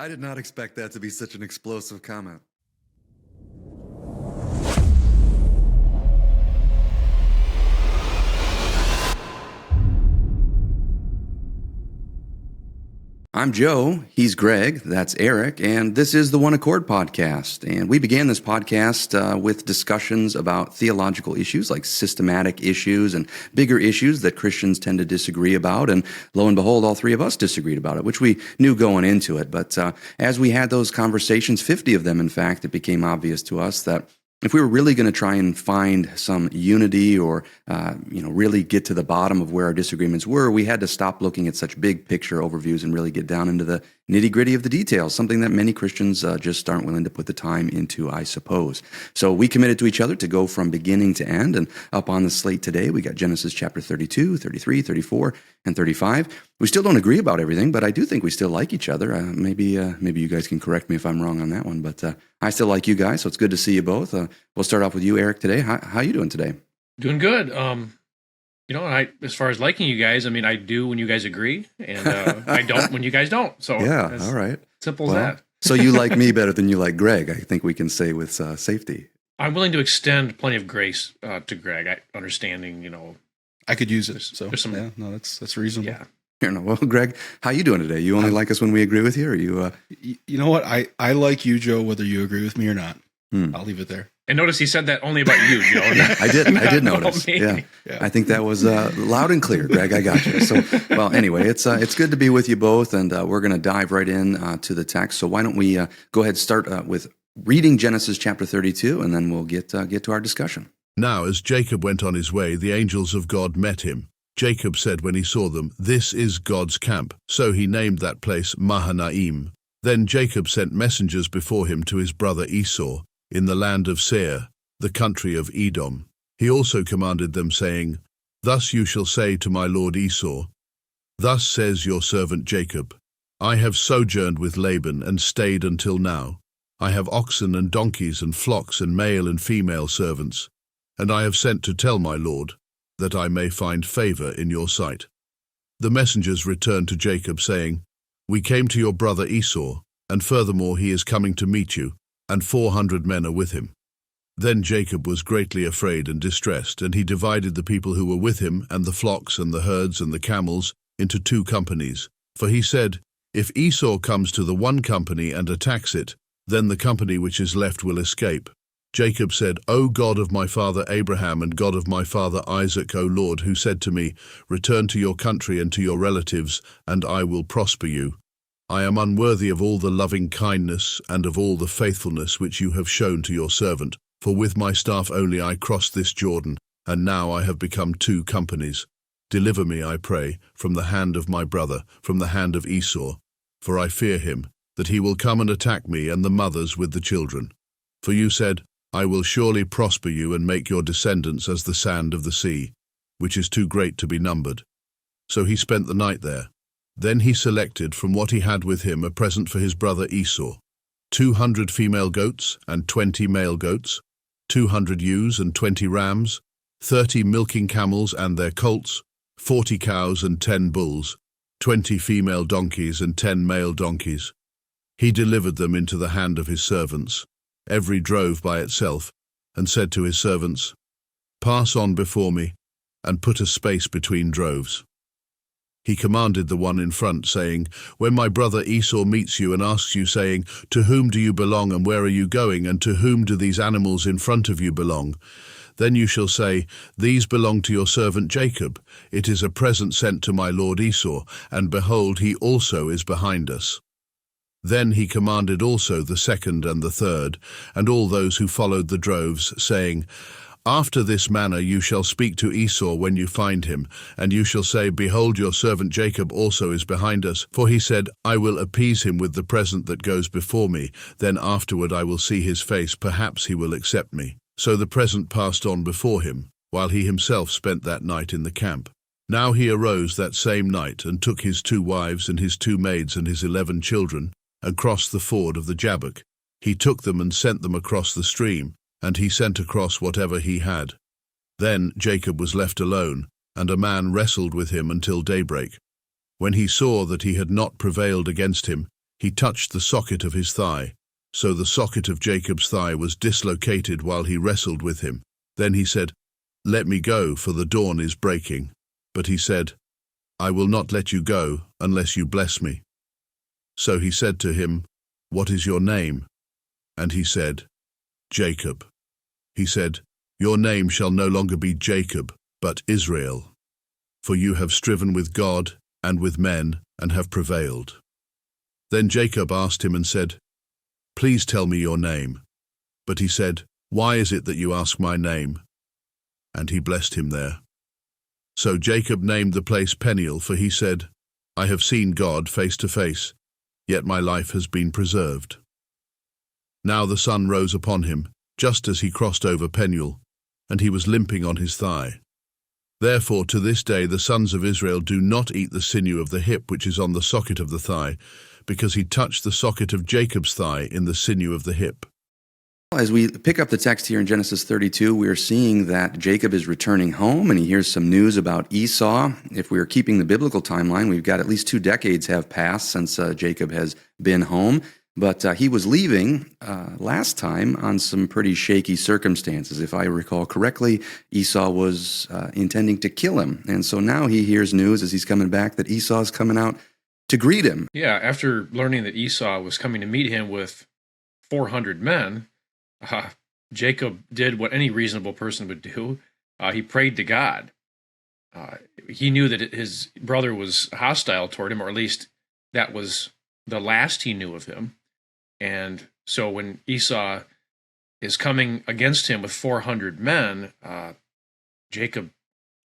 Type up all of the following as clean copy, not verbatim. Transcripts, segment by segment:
I did not expect that to be such an explosive comment. I'm Joe, he's Greg, that's Eric, and this is the One Accord podcast. And we began this podcast with discussions about theological issues like systematic issues and bigger issues that Christians tend to disagree about. And lo and behold, all three of us disagreed about it, which we knew going into it. But as we had those conversations, 50 of them, in fact, it became obvious to us that if we were really going to try and find some unity or, really get to the bottom of where our disagreements were, we had to stop looking at such big picture overviews and really get down into the nitty-gritty of the details, something that many Christians just aren't willing to put the time into, I suppose. So we committed to each other to go from beginning to end, and up on the slate today, we got Genesis chapter 32, 33, 34, and 35. We still don't agree about everything, but I do think we still like each other. Maybe you guys can correct me if I'm wrong on that one, but I still like you guys, so it's good to see you both. We'll start off with you, Eric, today. How you doing today? Doing good. As far as liking you guys, I do when you guys agree, and I don't when you guys don't. So yeah, all right. Simple as that. So you like me better than you like Greg, I think we can say with safety. I'm willing to extend plenty of grace to Greg, understanding, I could use it. There's some, that's reasonable. Yeah. Well, Greg, how you doing today? You only like us when we agree with you, or you? You know what? I like you, Joe, whether you agree with me or not. I'll leave it there. And notice he said that only about you, Joe. I did notice. Yeah. I think that was loud and clear, Greg. I got you. So, well, anyway, it's good to be with you both, and we're going to dive right in to the text. So why don't we go ahead and start with reading Genesis chapter 32, and then we'll get to our discussion. Now, as Jacob went on his way, the angels of God met him. Jacob said when he saw them, "This is God's camp." So he named that place Mahanaim. Then Jacob sent messengers before him to his brother Esau, in the land of Seir, the country of Edom. He also commanded them, saying, "Thus you shall say to my lord Esau, Thus says your servant Jacob, I have sojourned with Laban and stayed until now. I have oxen and donkeys and flocks and male and female servants, and I have sent to tell my lord, that I may find favor in your sight." The messengers returned to Jacob, saying, "We came to your brother Esau, and furthermore he is coming to meet you, and 400 men are with him." Then Jacob was greatly afraid and distressed, and he divided the people who were with him, and the flocks and the herds and the camels, into 2 companies. For he said, "If Esau comes to the one company and attacks it, then the company which is left will escape." Jacob said, "O God of my father Abraham and God of my father Isaac, O Lord, who said to me, Return to your country and to your relatives, and I will prosper you. I am unworthy of all the loving kindness and of all the faithfulness which you have shown to your servant, for with my staff only I crossed this Jordan, and now I have become 2 companies. Deliver me, I pray, from the hand of my brother, from the hand of Esau, for I fear him, that he will come and attack me and the mothers with the children. For you said, I will surely prosper you and make your descendants as the sand of the sea, which is too great to be numbered." So he spent the night there. Then he selected from what he had with him a present for his brother Esau, 200 female goats and 20 male goats, 200 ewes and 20 rams, 30 milking camels and their colts, 40 cows and 10 bulls, 20 female donkeys and 10 male donkeys. He delivered them into the hand of his servants, every drove by itself, and said to his servants, "Pass on before me, and put a space between droves." He commanded the one in front, saying, "When my brother Esau meets you and asks you, saying, 'To whom do you belong and where are you going, and to whom do these animals in front of you belong?' Then you shall say, 'These belong to your servant Jacob. It is a present sent to my lord Esau, and behold, he also is behind us.'" Then he commanded also the second and the third, and all those who followed the droves, saying, "After this manner you shall speak to Esau when you find him, and you shall say, Behold, your servant Jacob also is behind us. For he said, I will appease him with the present that goes before me. Then afterward I will see his face, perhaps he will accept me." So the present passed on before him, while he himself spent that night in the camp. Now he arose that same night, and took his 2 wives and his 2 maids and his 11 children, and crossed the ford of the Jabbok. He took them and sent them across the stream, and he sent across whatever he had. Then Jacob was left alone, and a man wrestled with him until daybreak. When he saw that he had not prevailed against him, he touched the socket of his thigh. So the socket of Jacob's thigh was dislocated while he wrestled with him. Then he said, "Let me go, for the dawn is breaking." But he said, "I will not let you go unless you bless me." So he said to him, "What is your name?" And he said, "Jacob." He said, "Your name shall no longer be Jacob, but Israel, for you have striven with God and with men and have prevailed." Then Jacob asked him and said, "Please tell me your name." But he said, "Why is it that you ask my name?" And he blessed him there. So Jacob named the place Peniel, for he said, "I have seen God face to face, yet my life has been preserved." Now the sun rose upon him, just as he crossed over Peniel, and he was limping on his thigh. Therefore to this day the sons of Israel do not eat the sinew of the hip which is on the socket of the thigh, because he touched the socket of Jacob's thigh in the sinew of the hip. As we pick up the text here in Genesis 32, we are seeing that Jacob is returning home and he hears some news about Esau. If we are keeping the biblical timeline, we've got at least 2 decades have passed since Jacob has been home. But he was leaving last time on some pretty shaky circumstances. If I recall correctly, Esau was intending to kill him. And so now he hears news as he's coming back that Esau's coming out to greet him. Yeah, after learning that Esau was coming to meet him with 400 men, Jacob did what any reasonable person would do. He prayed to God. He knew that his brother was hostile toward him, or at least that was the last he knew of him. And so when Esau is coming against him with 400 men, Jacob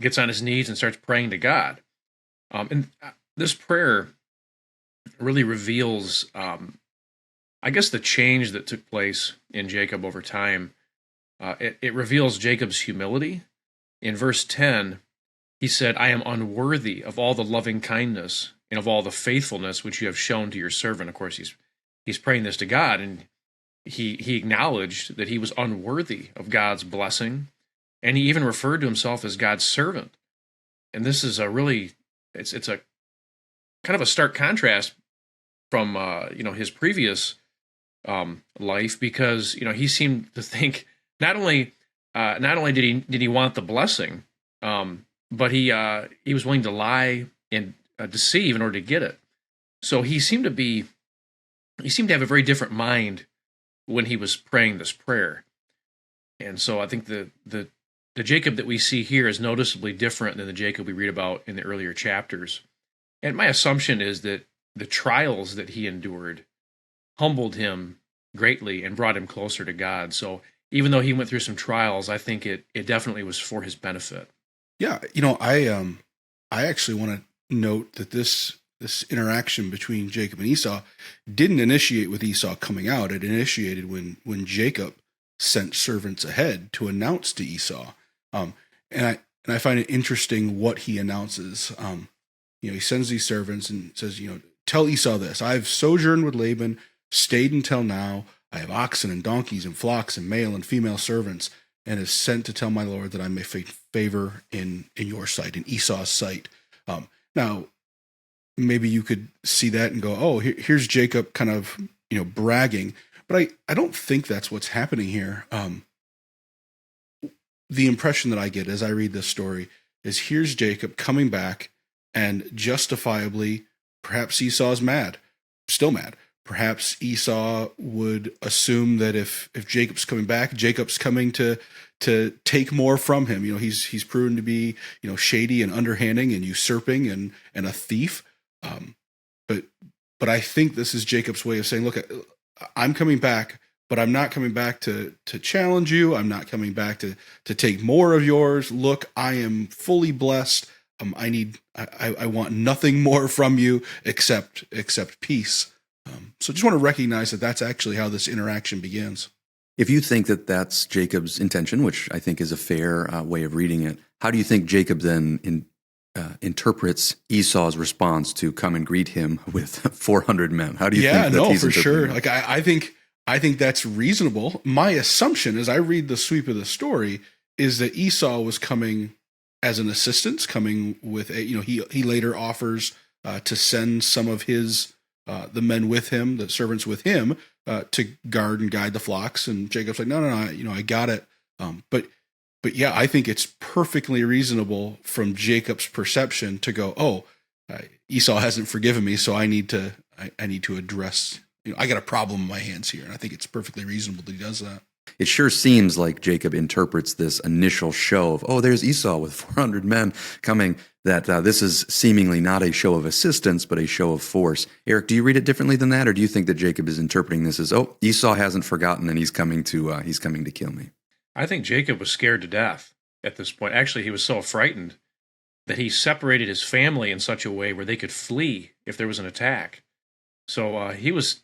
gets on his knees and starts praying to God. And this prayer really reveals, I guess, the change that took place in Jacob over time. It reveals Jacob's humility. In verse 10, he said, "I am unworthy of all the loving kindness and of all the faithfulness which you have shown to your servant." Of course, he's praying this to God, and he acknowledged that he was unworthy of God's blessing, and he even referred to himself as God's servant. And this is it's a kind of a stark contrast from his previous life, because he seemed to think not only did he want the blessing, but he was willing to lie and deceive in order to get it. So he seemed to have a very different mind when he was praying this prayer. And so I think the Jacob that we see here is noticeably different than the Jacob we read about in the earlier chapters. And my assumption is that the trials that he endured humbled him greatly and brought him closer to God. So even though he went through some trials, I think it definitely was for his benefit. Yeah, I actually want to note that this interaction between Jacob and Esau didn't initiate with Esau coming out. It initiated when Jacob sent servants ahead to announce to Esau. And I find it interesting what he announces. He sends these servants and says, "Tell Esau this: I've sojourned with Laban, stayed until now. I have oxen and donkeys and flocks and male and female servants, and is sent to tell my Lord that I may find favor in your sight, in Esau's sight." Now, maybe you could see that and go, "Oh, here's Jacob kind of bragging," but I don't think that's what's happening here. The impression that I get as I read this story is here's Jacob coming back, and justifiably, perhaps Esau's mad, still mad. Perhaps Esau would assume that if Jacob's coming back, Jacob's coming to take more from him. He's proven to be shady and underhanding and usurping and a thief. But I think this is Jacob's way of saying, "Look, I'm coming back, but I'm not coming back to challenge you. I'm not coming back to take more of yours. Look, I am fully blessed. I want nothing more from you except peace." So just want to recognize that that's actually how this interaction begins. If you think that that's Jacob's intention, which I think is a fair way of reading it, how do you think Jacob then interprets Esau's response to come and greet him with 400 men? How do you think that he's for sure. that? I think that's reasonable. My assumption, as I read the sweep of the story, is that Esau was coming as an assistance, coming with he later offers to send some of his the men with him, the servants with him, to guard and guide the flocks. And Jacob's like, no, I got it. But yeah, I think it's perfectly reasonable from Jacob's perception to go, Esau hasn't forgiven me, so I need to address. I got a problem in my hands here, and I think it's perfectly reasonable that he does that. It sure seems like Jacob interprets this initial show of, there's Esau with 400 men coming, that this is seemingly not a show of assistance, but a show of force. Eric, do you read it differently than that, or do you think that Jacob is interpreting this as, Esau hasn't forgotten and he's coming to kill me? I think Jacob was scared to death at this point. Actually, he was so frightened that he separated his family in such a way where they could flee if there was an attack. So he was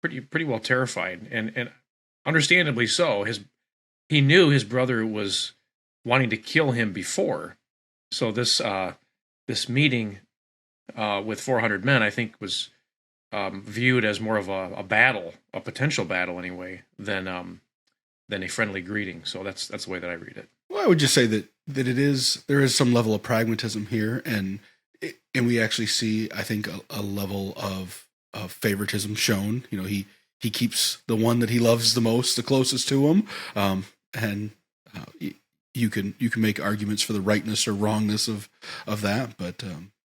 pretty well terrified, and understandably so. He knew his brother was wanting to kill him before. So this meeting with 400 men, I think, was viewed as more of a battle, a potential battle anyway, than a friendly greeting. So that's the way that I read it. Well, I would just say that there is some level of pragmatism here, and we actually see, I think, a level of favoritism shown. He keeps the one that he loves the most, the closest to him, and you can make arguments for the rightness or wrongness of that. But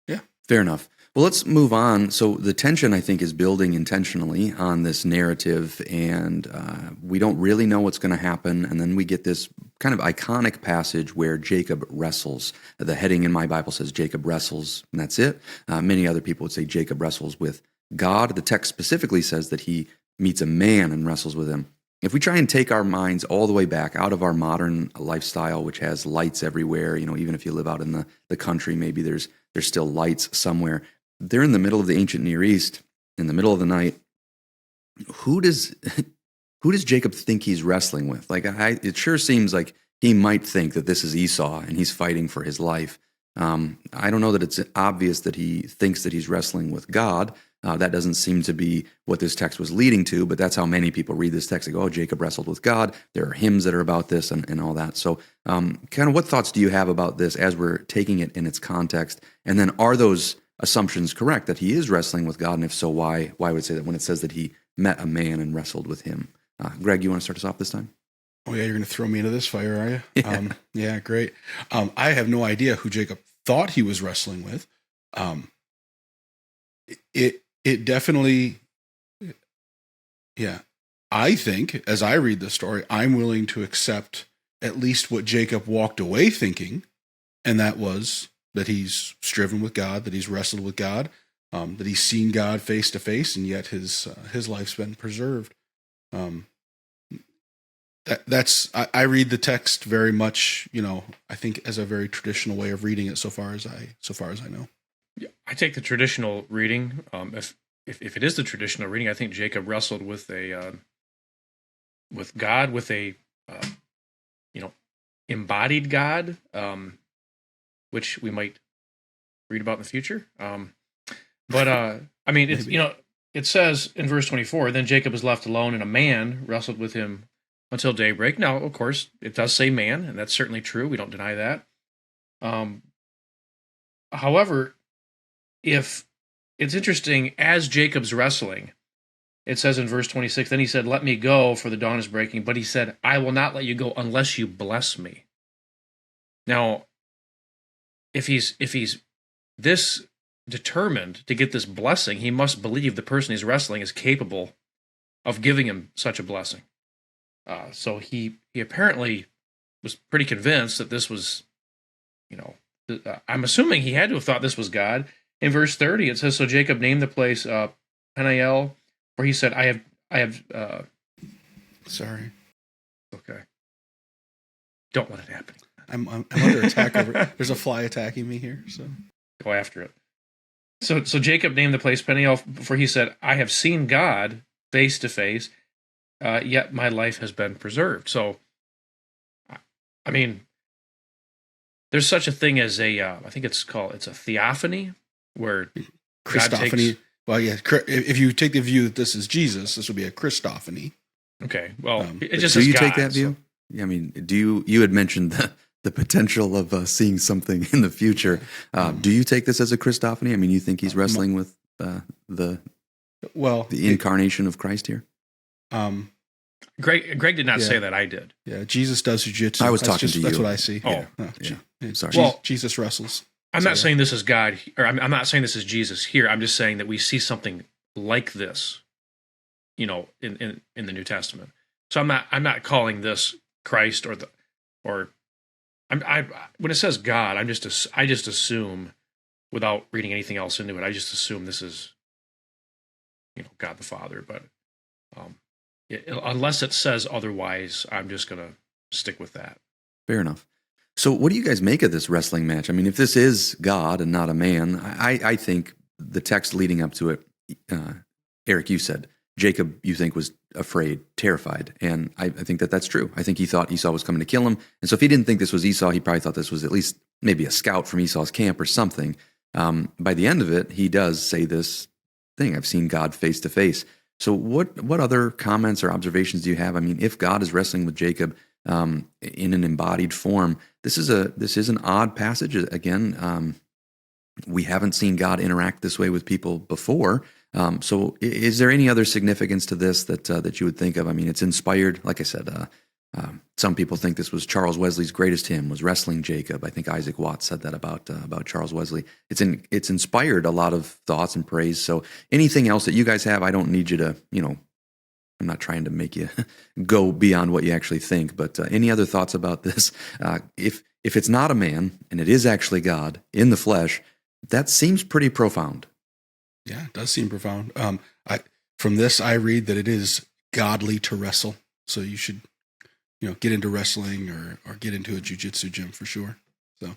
yeah, fair enough. Well, let's move on. So the tension, I think, is building intentionally on this narrative, and we don't really know what's going to happen. And then we get this kind of iconic passage where Jacob wrestles. The heading in my Bible says Jacob wrestles, and that's it. Many other people would say Jacob wrestles with God. The text specifically says that he meets a man and wrestles with him. If we try and take our minds all the way back out of our modern lifestyle, which has lights everywhere, even if you live out in the country, maybe there's still lights somewhere. They're in the middle of the ancient Near East, in the middle of the night. Who does Jacob think he's wrestling with? It sure seems like he might think that this is Esau and he's fighting for his life. I don't know that it's obvious that he thinks that he's wrestling with God. That doesn't seem to be what this text was leading to, but that's how many people read this text. They go, Jacob wrestled with God. There are hymns that are about this and all that. So kind of what thoughts do you have about this as we're taking it in its context? And then are those assumptions correct, that he is wrestling with God? And if so, why would it say that when it says that he met a man and wrestled with him? Greg, you want to start us off this time? Oh, yeah, you're going to throw me into this fire, are you? Yeah, great. I have no idea who Jacob thought he was wrestling with. It definitely, yeah. I think, as I read the story, I'm willing to accept at least what Jacob walked away thinking, and that was that he's striven with God, that he's wrestled with God, that he's seen God face to face, and yet his life's been preserved. I read the text very much, I think as a very traditional way of reading it so far as I know. Yeah, I take the traditional reading. If it is the traditional reading, I think Jacob wrestled with God, with a embodied God, which we might read about in the future. It says in verse 24, then Jacob is left alone, and a man wrestled with him until daybreak. Now, of course, it does say man, and that's certainly true. We don't deny that. However, if it's interesting, as Jacob's wrestling, it says in verse 26, then he said, let me go, for the dawn is breaking. But he said, I will not let you go unless you bless me. Now, if he's this determined to get this blessing, he must believe the person he's wrestling is capable of giving him such a blessing. So he apparently was pretty convinced that this was, I'm assuming he had to have thought this was God. In verse 30, it says, so Jacob named the place Peniel, where he said, I have. Sorry. Okay. Don't let it happen. I'm under attack. There's a fly attacking me here, so go after it. So Jacob named the place Peniel, for he said, I have seen God face to face, yet my life has been preserved. So, I mean, there's such a thing as I think it's a theophany, where Christophany. Well, yeah, if you take the view that this is Jesus, this would be a Christophany. Okay, well, it just do says you God, take that view? I mean, do you had mentioned the potential of seeing something in the future. Do you take this as a Christophany? I mean, you think he's wrestling with the incarnation of Christ here? Greg did not say that. I did. Yeah, Jesus does jujitsu. I was talking to you. That's what I see. Oh, yeah. Sorry. Well, Jesus wrestles. I'm not saying this is God, or I'm not saying this is Jesus here. I'm just saying that we see something like this, in the New Testament. So I'm not calling this Christ when it says God, I just assume, without reading anything else into it, I just assume this is, God the Father. But unless it says otherwise, I'm just going to stick with that. Fair enough. So what do you guys make of this wrestling match? I mean, if this is God and not a man, I think the text leading up to it, Eric, you said, Jacob, you think, was afraid, terrified. And I think that's true. I think he thought Esau was coming to kill him. And so if he didn't think this was Esau, he probably thought this was at least maybe a scout from Esau's camp or something. By the end of it, he does say this thing, I've seen God face to face. So what other comments or observations do you have? I mean, if God is wrestling with Jacob in an embodied form, this is an odd passage. Again, we haven't seen God interact this way with people before. So is there any other significance to this that you would think of? I mean, it's inspired, like I said, some people think this was Charles Wesley's greatest hymn, was Wrestling Jacob. I think Isaac Watts said that about Charles Wesley. It's inspired a lot of thoughts and praise. So anything else that you guys have, I don't need you to, I'm not trying to make you go beyond what you actually think, but any other thoughts about this? If it's not a man and it is actually God in the flesh, that seems pretty profound. Yeah, it does seem profound. From this, I read that it is godly to wrestle. So you should, get into wrestling or get into a jiu-jitsu gym for sure. So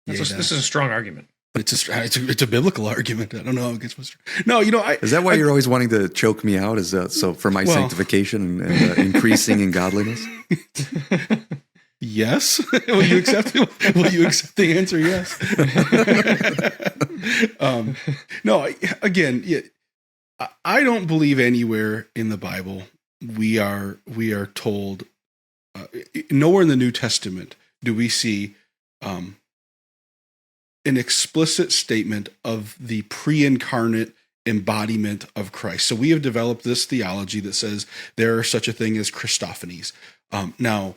this is a strong argument. It's a biblical argument. I don't know how it gets. No, is that why you're always wanting to choke me out? So for my sanctification and increasing in godliness? Yes. Will you accept the answer? Yes. No. Again, I don't believe anywhere in the Bible we are told. Nowhere in the New Testament do we see an explicit statement of the pre-incarnate embodiment of Christ. So we have developed this theology that says there are such a thing as Christophanies. Now,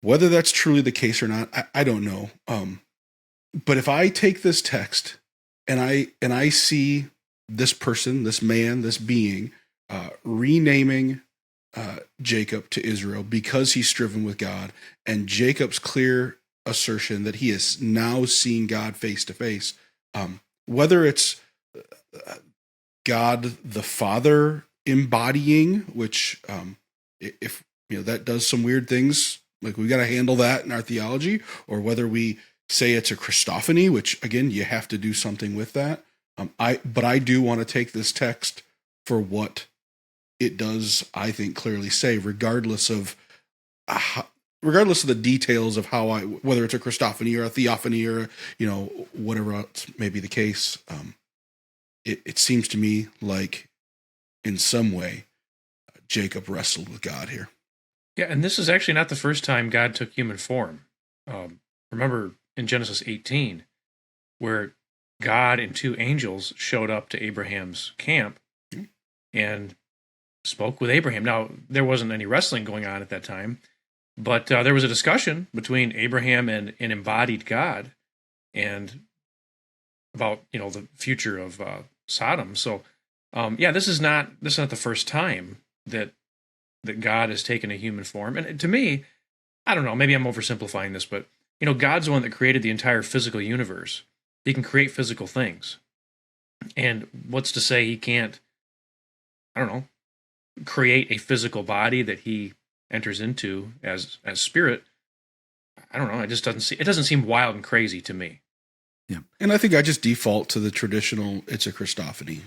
whether that's truly the case or not, I don't know. But if I take this text and I see this person, this man, this being, renaming Jacob to Israel because he's striven with God, and Jacob's clear assertion that he is now seeing God face to face, whether it's God the Father embodying, which if that does some weird things, like we got to handle that in our theology, or whether we say it's a Christophany, which again you have to do something with that. But I do want to take this text for what it does, I think, clearly say, regardless of the details of whether it's a Christophany or a theophany or whatever else may be the case. It seems to me like in some way Jacob wrestled with God here. Yeah, and this is actually not the first time God took human form. Remember in Genesis 18, where God and two angels showed up to Abraham's camp and spoke with Abraham. Now, there wasn't any wrestling going on at that time, but there was a discussion between Abraham and an embodied God, and about the future of Sodom. So, this is not the first time that God has taken a human form. And to me, I don't know, maybe I'm oversimplifying this, but God's the one that created the entire physical universe. He can create physical things, and what's to say he can't? I don't know. Create a physical body that he enters into as spirit. I don't know. It doesn't seem wild and crazy to me. Yeah, and I think I just default to the traditional. It's a Christophany,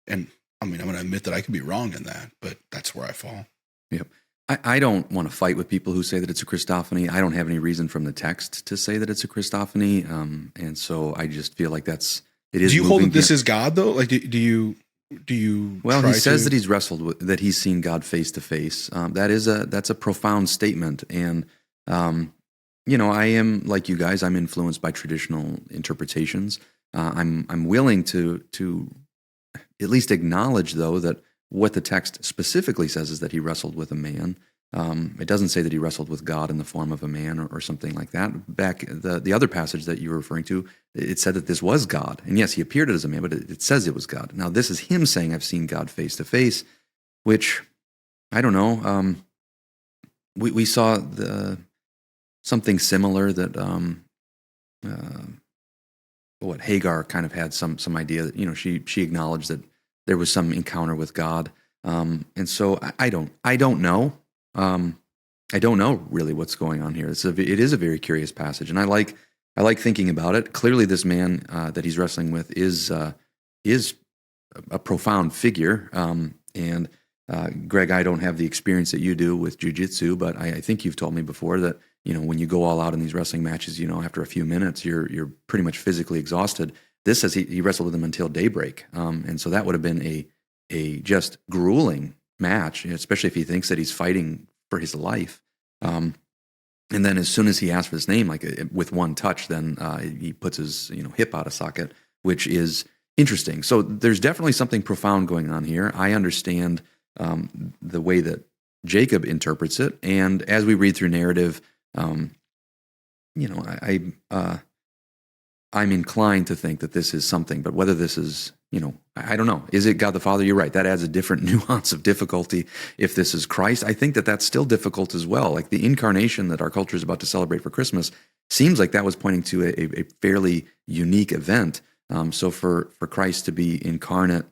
and I mean I'm going to admit that I could be wrong in that, but that's where I fall. Yep. I don't want to fight with people who say that it's a Christophany. I don't have any reason from the text to say that it's a Christophany, and so I just feel like it is. Do you hold that this is God though? Like, do you? Well, he says that he's wrestled with, that he's seen God face to face. That's a profound statement, and I am like you guys. I'm influenced by traditional interpretations. I'm willing to at least acknowledge, though, that what the text specifically says is that he wrestled with a man. It doesn't say that he wrestled with God in the form of a man or something like that. Back the other passage that you were referring to, it said that this was God. And yes, he appeared as a man, but it says it was God. Now, this is him saying, I've seen God face to face, which, I don't know. We saw something similar that Hagar kind of had some idea that, she acknowledged that there was some encounter with God. And so I don't know. I don't know really what's going on here. It is a very curious passage, and I like thinking about it. Clearly, this man that he's wrestling with is a profound figure. And Greg, I don't have the experience that you do with jiu-jitsu, but I think you've told me before that when you go all out in these wrestling matches, after a few minutes, you're pretty much physically exhausted. This says he wrestled with him until daybreak, and so that would have been a just grueling match, especially if he thinks that he's fighting for his life. And then as soon as he asks for his name, like with one touch, then he puts his hip out of socket, which is interesting. So there's definitely something profound going on here. I understand the way that Jacob interprets it, and as we read through narrative, I'm inclined to think that this is something, but whether this is, I don't know. Is it God the Father? You're right. That adds a different nuance of difficulty. If this is Christ, I think that that's still difficult as well. Like the incarnation that our culture is about to celebrate for Christmas seems like that was pointing to a fairly unique event. So for Christ to be incarnate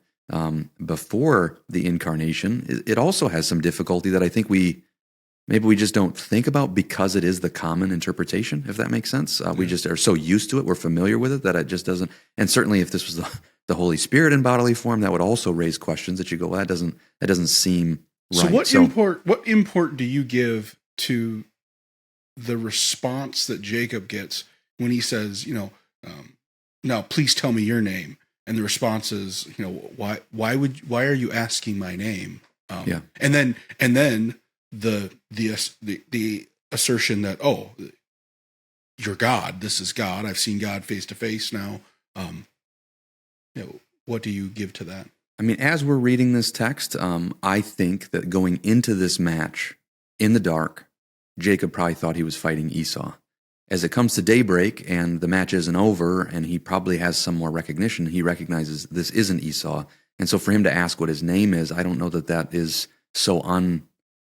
before the incarnation, it also has some difficulty that I think maybe we just don't think about because it is the common interpretation, if that makes sense. We just are so used to it, we're familiar with it, that it just doesn't. And certainly if this was the Holy Spirit in bodily form, that would also raise questions that you go, well, that doesn't seem right. So what import do you give to the response that Jacob gets when he says, now please tell me your name? And the response is, why are you asking my name? And then the assertion that, oh, you're God. This is God. I've seen God face to face now. What do you give to that? I mean, as we're reading this text, I think that going into this match in the dark, Jacob probably thought he was fighting Esau. As it comes to daybreak and the match isn't over and he probably has some more recognition, he recognizes this isn't Esau. And so for him to ask what his name is, I don't know that is so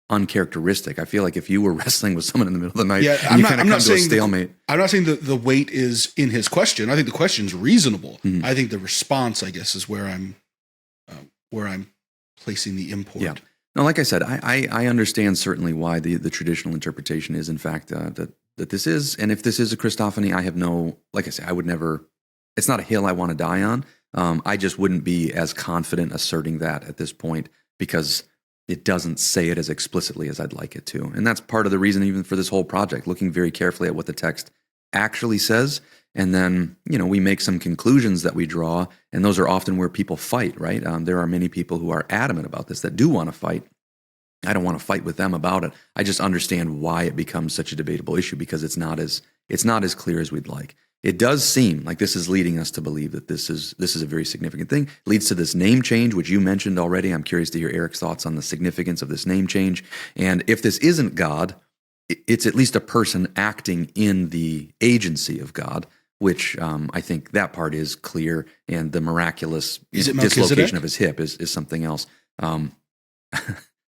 uncharacteristic. I feel like if you were wrestling with someone in the middle of the night and you kind of come to a stalemate. I'm not saying that the weight is in his question. I think the question's reasonable. Mm-hmm. I think the response, I guess, is where I'm placing the import. Yeah. No, like I said, I understand certainly why the traditional interpretation is, in fact, that this is, and if this is a Christophany, I have no, like I say, I would never, it's not a hill I want to die on. I just wouldn't be as confident asserting that at this point because it doesn't say it as explicitly as I'd like it to. And that's part of the reason even for this whole project, looking very carefully at what the text actually says. And then, we make some conclusions that we draw, and those are often where people fight, right? There are many people who are adamant about this that do want to fight. I don't want to fight with them about it. I just understand why it becomes such a debatable issue because it's not as clear as we'd like. It does seem like this is leading us to believe that this is a very significant thing. It leads to this name change, which you mentioned already. I'm curious to hear Eric's thoughts on the significance of this name change. And if this isn't God, it's at least a person acting in the agency of God, which I think that part is clear. And the miraculous dislocation of his hip is something else.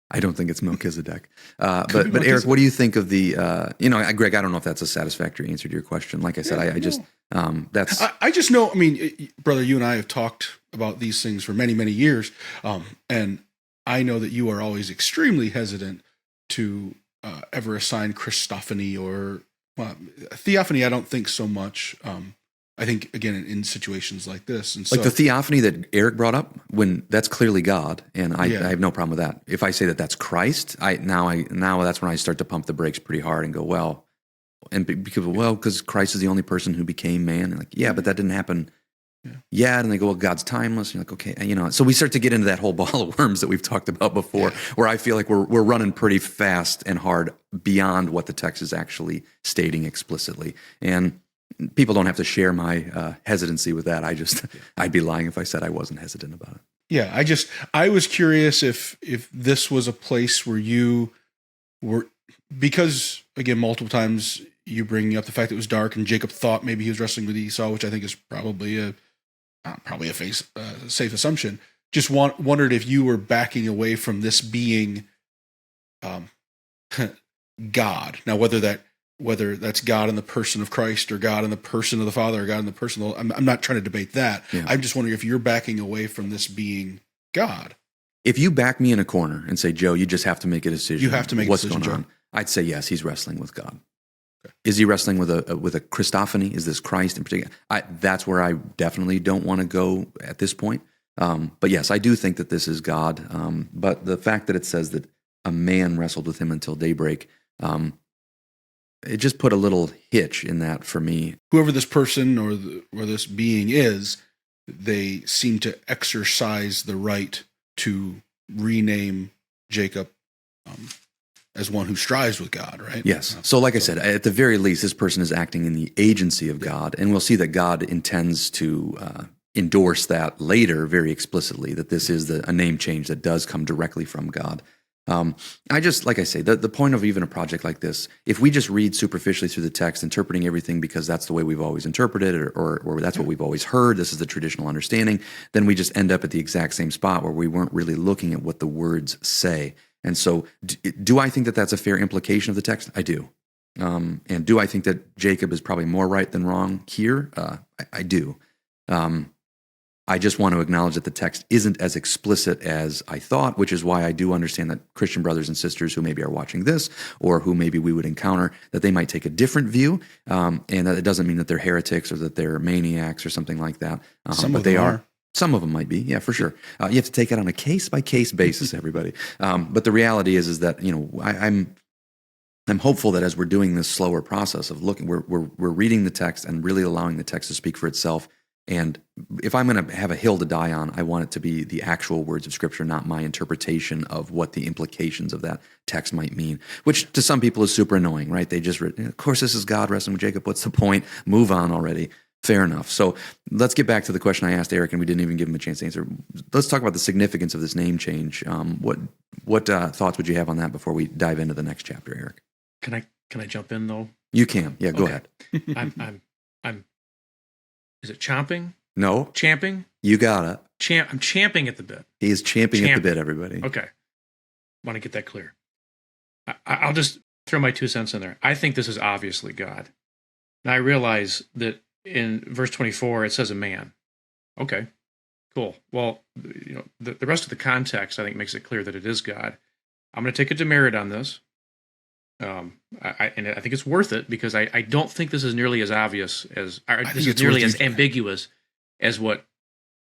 I don't think it's Melchizedek. But Eric, what do you think of the, Greg, I don't know if that's a satisfactory answer to your question. Like I said, I just know, brother, you and I have talked about these things for many, many years. And I know that you are always extremely hesitant to ever assign Christophany or theophany. I don't think so much. I think, again, in situations like this. And so, like the theophany that Eric brought up, when that's clearly God, and I have no problem with that. If I say that that's Christ, now that's when I start to pump the brakes pretty hard and go, well, and because Christ is the only person who became man. And like, yeah, but that didn't happen yet, and they go, well, God's timeless. And you're like, okay, so we start to get into that whole ball of worms that we've talked about before, where I feel like we're running pretty fast and hard beyond what the text is actually stating explicitly. And people don't have to share my hesitancy with that. I'd be lying if I said I wasn't hesitant about it. Yeah, I was curious if this was a place where you were, because again, multiple times you bring up the fact that it was dark and Jacob thought maybe he was wrestling with Esau, which I think is probably a safe assumption. Just wondered if you were backing away from this being God. Now, whether that's God in the person of Christ or God in the person of the Father or God in the person of I'm not trying to debate that. Yeah. I'm just wondering if you're backing away from this being God. If you back me in a corner and say, Joe, you just have to make a decision. You have to make what's a decision, going on. Joe. I'd say yes, he's wrestling with God. Okay. Is he wrestling with a Christophany? Is this Christ in particular? That's where I definitely don't want to go at this point. But yes, I do think that this is God. But the fact that it says that a man wrestled with him until daybreak, it just put a little hitch in that for me. Whoever this person or this being is, they seem to exercise the right to rename Jacob as one who strives with God, right? Yes. So like I said, at the very least, this person is acting in the agency of God, and we'll see that God intends to endorse that later very explicitly, that this is a name change that does come directly from God. Like I say, the point of even a project like this, if we just read superficially through the text, interpreting everything because that's the way we've always interpreted it or that's what we've always heard, this is the traditional understanding, then we just end up at the exact same spot where we weren't really looking at what the words say. And so do I think that that's a fair implication of the text? I do. And do I think that Jacob is probably more right than wrong here? I do. I just want to acknowledge that the text isn't as explicit as I thought, which is why I do understand that Christian brothers and sisters who maybe are watching this or who maybe we would encounter, that they might take a different view, and that it doesn't mean that they're heretics or that they're maniacs or something like that. But they are. Some of them might be, yeah, for sure. You have to take it on a case-by-case basis, everybody. But the reality is that I'm hopeful that as we're doing this slower process of looking, we're reading the text and really allowing the text to speak for itself. And if I'm going to have a hill to die on, I want it to be the actual words of Scripture, not my interpretation of what the implications of that text might mean, which to some people is super annoying, right? They just, of course, this is God wrestling with Jacob. What's the point? Move on already. Fair enough. So let's get back to the question I asked Eric, and we didn't even give him a chance to answer. Let's talk about the significance of this name change. What thoughts would you have on that before we dive into the next chapter, Eric? Can I jump in though? You can. Yeah, go ahead. I'm. Is it chomping? No. Champing? You got it. I'm champing at the bit. He is champing at the bit, everybody. Okay. Want to get that clear. I'll just throw my 2 cents in there. I think this is obviously God. Now I realize that in verse 24 it says a man. Okay. Cool. Well, the rest of the context I think makes it clear that it is God. I'm going to take a demerit on this. I think it's worth it because I don't think this is nearly as obvious as this is nearly as ambiguous as what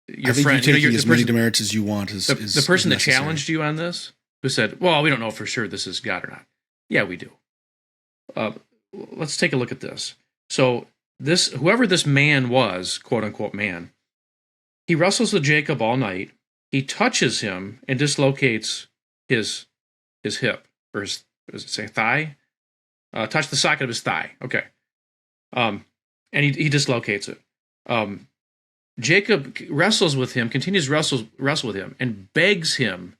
your friend. You're taking as many demerits as you want. The person that challenged you on this, who said, "Well, we don't know for sure this is God or not." Yeah, we do. Let's take a look at this. So whoever this man was, quote unquote man, he wrestles with Jacob all night. He touches him and dislocates his hip or his. Does it say thigh? Touch the socket of his thigh. Okay. And he dislocates it. Jacob wrestles with him, continues to wrestle with him, and begs him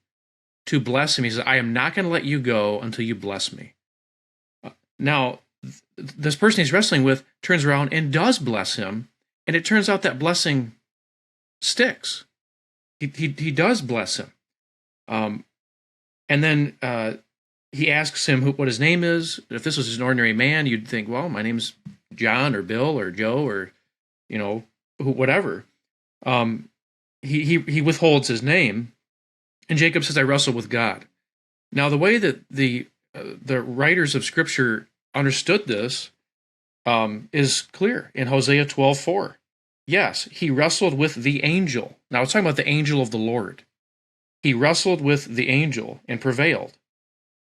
to bless him. He says, I am not going to let you go until you bless me. Now, this person he's wrestling with turns around and does bless him, and it turns out that blessing sticks. He does bless him. And then he asks him what his name is. If this was an ordinary man, you'd think, well, my name's John or Bill or Joe or, whatever. He withholds his name, and Jacob says, I wrestle with God. Now, the way that the writers of Scripture understood this is clear in Hosea 12:4. Yes, he wrestled with the angel. Now, it's talking about the angel of the Lord. He wrestled with the angel and prevailed.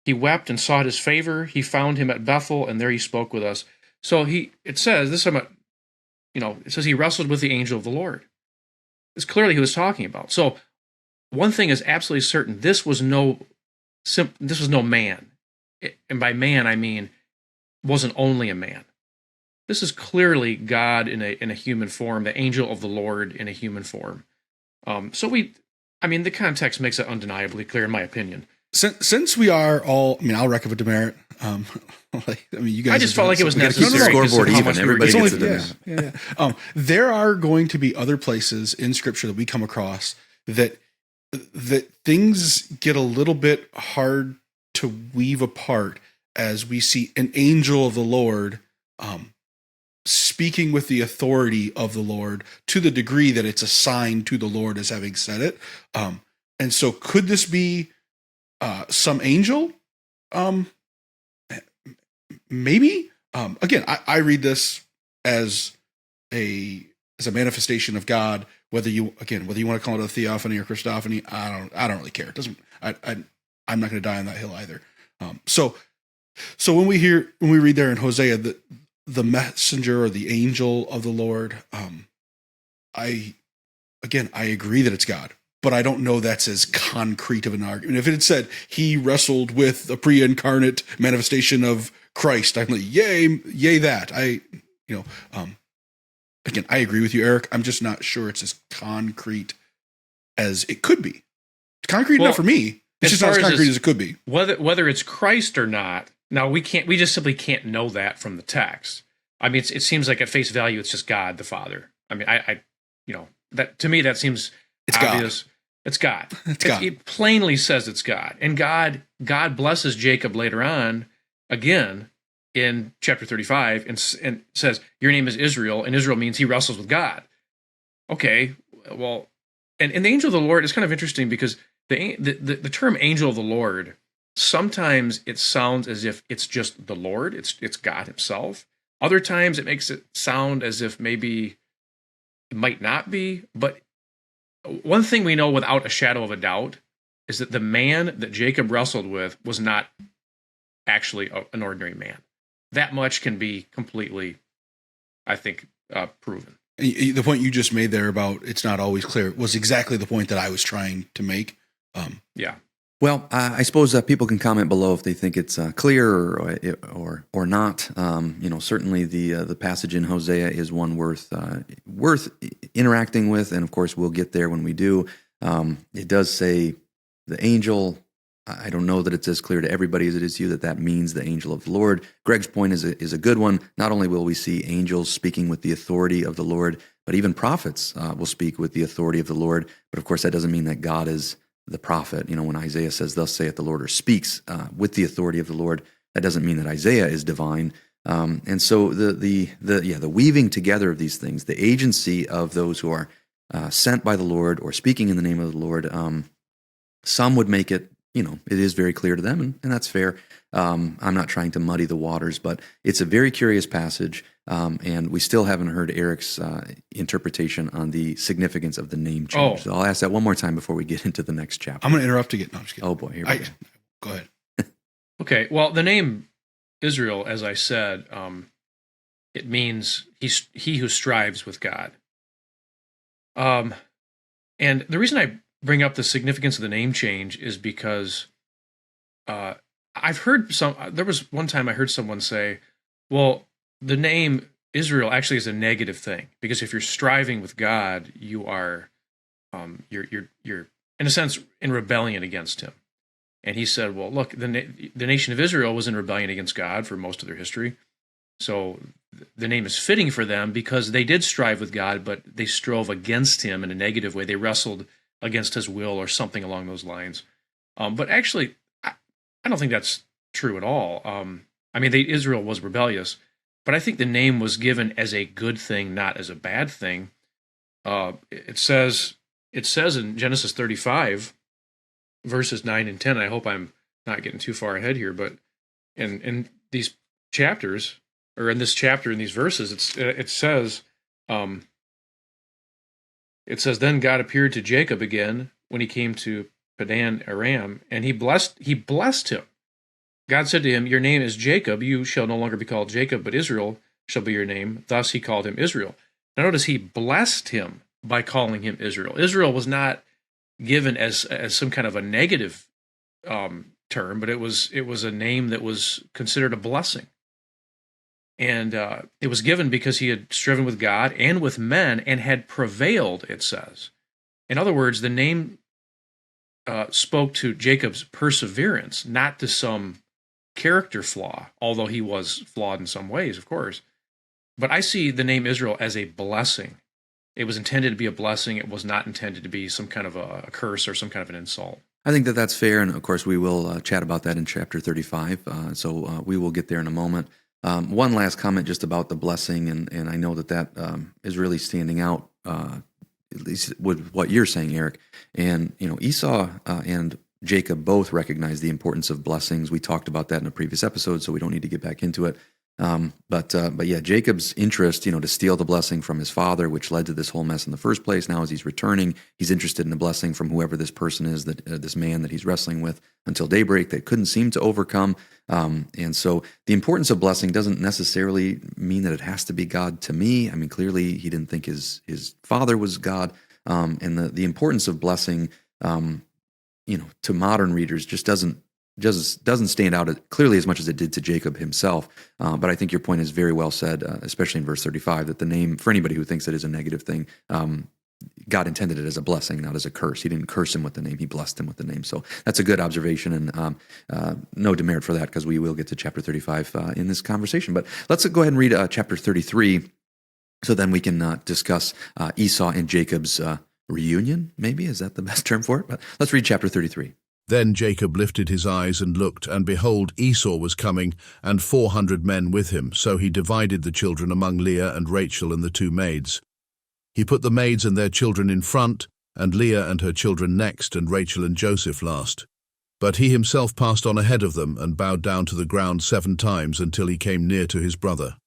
He wept and sought his favor. He found him at Bethel, and there he spoke with us. So it says he wrestled with the angel of the Lord. it's clearly who he's talking about. So one thing is absolutely certain: this was no man, and by man I mean wasn't only a man. This is clearly God in a human form, the angel of the Lord in a human form. The context makes it undeniably clear, in my opinion. Since we are all, I'll reckon with demerit. You guys. I just felt like it was necessary. Keep the scoreboard even. Everybody gets a demerit. There are going to be other places in Scripture that we come across that things get a little bit hard to weave apart as we see an angel of the Lord speaking with the authority of the Lord to the degree that it's assigned to the Lord as having said it. And so could this be some angel? Maybe. Again, I read this as a manifestation of God. Whether you want to call it a theophany or Christophany, I don't really care. It doesn't. I'm not going to die on that hill either. So when we read there in Hosea that the messenger or the angel of the Lord, I agree that it's God, but I don't know that's as concrete of an argument. If it had said he wrestled with a pre-incarnate manifestation of Christ, I'm like, yay that. Again, I agree with you, Eric. I'm just not sure it's as concrete as it could be. It's concrete enough for me. It's just not as concrete as it could be. Whether it's Christ or not, now we just simply can't know that from the text. It seems like at face value, it's just God the Father. That to me that seems obvious. God. It's God. It's God. It plainly says it's God, and God blesses Jacob later on again in chapter 35 and says, "Your name is Israel," and Israel means he wrestles with God. Okay, well, and the angel of the Lord is kind of interesting because the term angel of the Lord, sometimes it sounds as if it's just the Lord, it's God himself. Other times it makes it sound as if maybe it might not be. But one thing we know without a shadow of a doubt is that the man that Jacob wrestled with was not actually an ordinary man. That much can be completely, I think, proven. The point you just made there about it's not always clear was exactly the point that I was trying to make. Yeah. Well, I suppose people can comment below if they think it's clear or not. Certainly the passage in Hosea is one worth interacting with, and of course we'll get there when we do. It does say the angel. I don't know that it's as clear to everybody as it is to you that means the angel of the Lord. Greg's point is a good one. Not only will we see angels speaking with the authority of the Lord, but even prophets will speak with the authority of the Lord. But of course, that doesn't mean that God is the prophet. When Isaiah says, "Thus saith the Lord," or speaks with the authority of the Lord, that doesn't mean that Isaiah is divine. And so the weaving together of these things, the agency of those who are sent by the Lord or speaking in the name of the Lord, some would make it, it is very clear to them, and that's fair. I'm not trying to muddy the waters, but it's a very curious passage, and we still haven't heard Eric's interpretation on the significance of the name change. So I'll ask that one more time before we get into the next chapter. I'm going to interrupt again. No, I'm just kidding. Oh boy, here we go. Go ahead. Okay, well, the name Israel, as I said, it means he who strives with God. And the reason I bring up the significance of the name change is because I've heard there was one time I heard someone say, well, the name Israel actually is a negative thing, because if you're striving with God, you are, you're in a sense in rebellion against him. And he said, well, look, the nation of Israel was in rebellion against God for most of their history. So the name is fitting for them because they did strive with God, but they strove against him in a negative way. They wrestled against his will or something along those lines. But actually, I don't think that's true at all. Israel was rebellious, but I think the name was given as a good thing, not as a bad thing. It says in Genesis 35, verses 9 and 10, I hope I'm not getting too far ahead here, but in these chapters, or in this chapter, in these verses, it says, then God appeared to Jacob again when he came to Padan Aram, and he blessed him. God said to him, your name is Jacob, you shall no longer be called Jacob, but Israel shall be your name. Thus he called him Israel. Now notice he blessed him. by calling him Israel. Israel was not given as some kind of a negative term, but it was a name that was considered a blessing. And it was given because he had striven with God and with men and had prevailed, it says. In other words, the name spoke to Jacob's perseverance, not to some character flaw, although he was flawed in some ways, of course. But I see the name Israel as a blessing. It was intended to be a blessing. It was not intended to be some kind of a curse or some kind of an insult. I think that that's fair, and of course we will chat about that in chapter 35, so we will get there in a moment. One last comment just about the blessing, and I know that is really standing out, at least with what you're saying, Eric. And, Esau and Jacob both recognize the importance of blessings. We talked about that in a previous episode, so we don't need to get back into it. But yeah, Jacob's interest, to steal the blessing from his father, which led to this whole mess in the first place. Now, as he's returning, he's interested in the blessing from whoever this person is, that this man that he's wrestling with until daybreak that couldn't seem to overcome. And so the importance of blessing doesn't necessarily mean that it has to be God to me. I mean, clearly he didn't think his father was God. And the importance of blessing, to modern readers just doesn't stand out clearly as much as it did to Jacob himself. But I think your point is very well said, especially in verse 35, that the name, for anybody who thinks it is a negative thing, God intended it as a blessing, not as a curse. He didn't curse him with the name, he blessed him with the name. So that's a good observation, and no demerit for that, because we will get to chapter 35 in this conversation. But let's go ahead and read chapter 33, so then we can discuss Esau and Jacob's reunion, maybe? Is that the best term for it? But let's read chapter 33. Then Jacob lifted his eyes and looked, and behold, Esau was coming, and 400 men with him. So he divided the children among Leah and Rachel and the two maids. He put the maids and their children in front, and Leah and her children next, and Rachel and Joseph last. But he himself passed on ahead of them, and bowed down to the ground 7 times until he came near to his brother.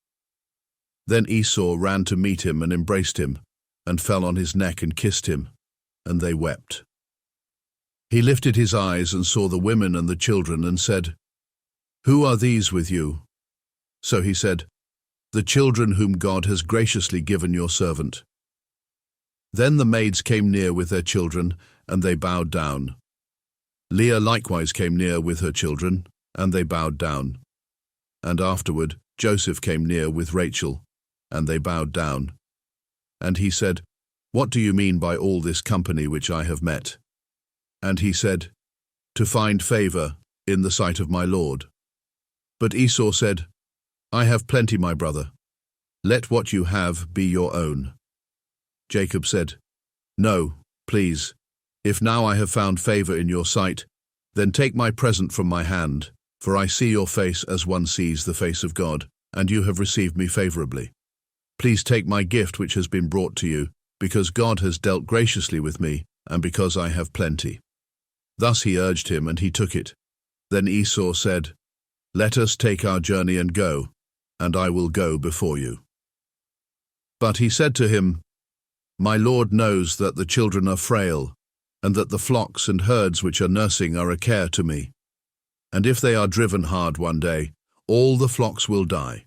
Then Esau ran to meet him and embraced him, and fell on his neck and kissed him, and they wept. He lifted his eyes and saw the women and the children, and said, "Who are these with you?" So he said, "The children whom God has graciously given your servant." Then the maids came near with their children, and they bowed down. Leah likewise came near with her children, and they bowed down. And afterward Joseph came near with Rachel, and they bowed down. And he said, "What do you mean by all this company which I have met?" And he said, "To find favor in the sight of my Lord." But Esau said, "I have plenty, my brother. Let what you have be your own." Jacob said, "No, please. If now I have found favor in your sight, then take my present from my hand, for I see your face as one sees the face of God, and you have received me favorably. Please take my gift which has been brought to you, because God has dealt graciously with me, and because I have plenty." Thus he urged him, and he took it. Then Esau said, "Let us take our journey and go, and I will go before you." But he said to him, "My Lord knows that the children are frail, and that the flocks and herds which are nursing are a care to me. And if they are driven hard one day, all the flocks will die.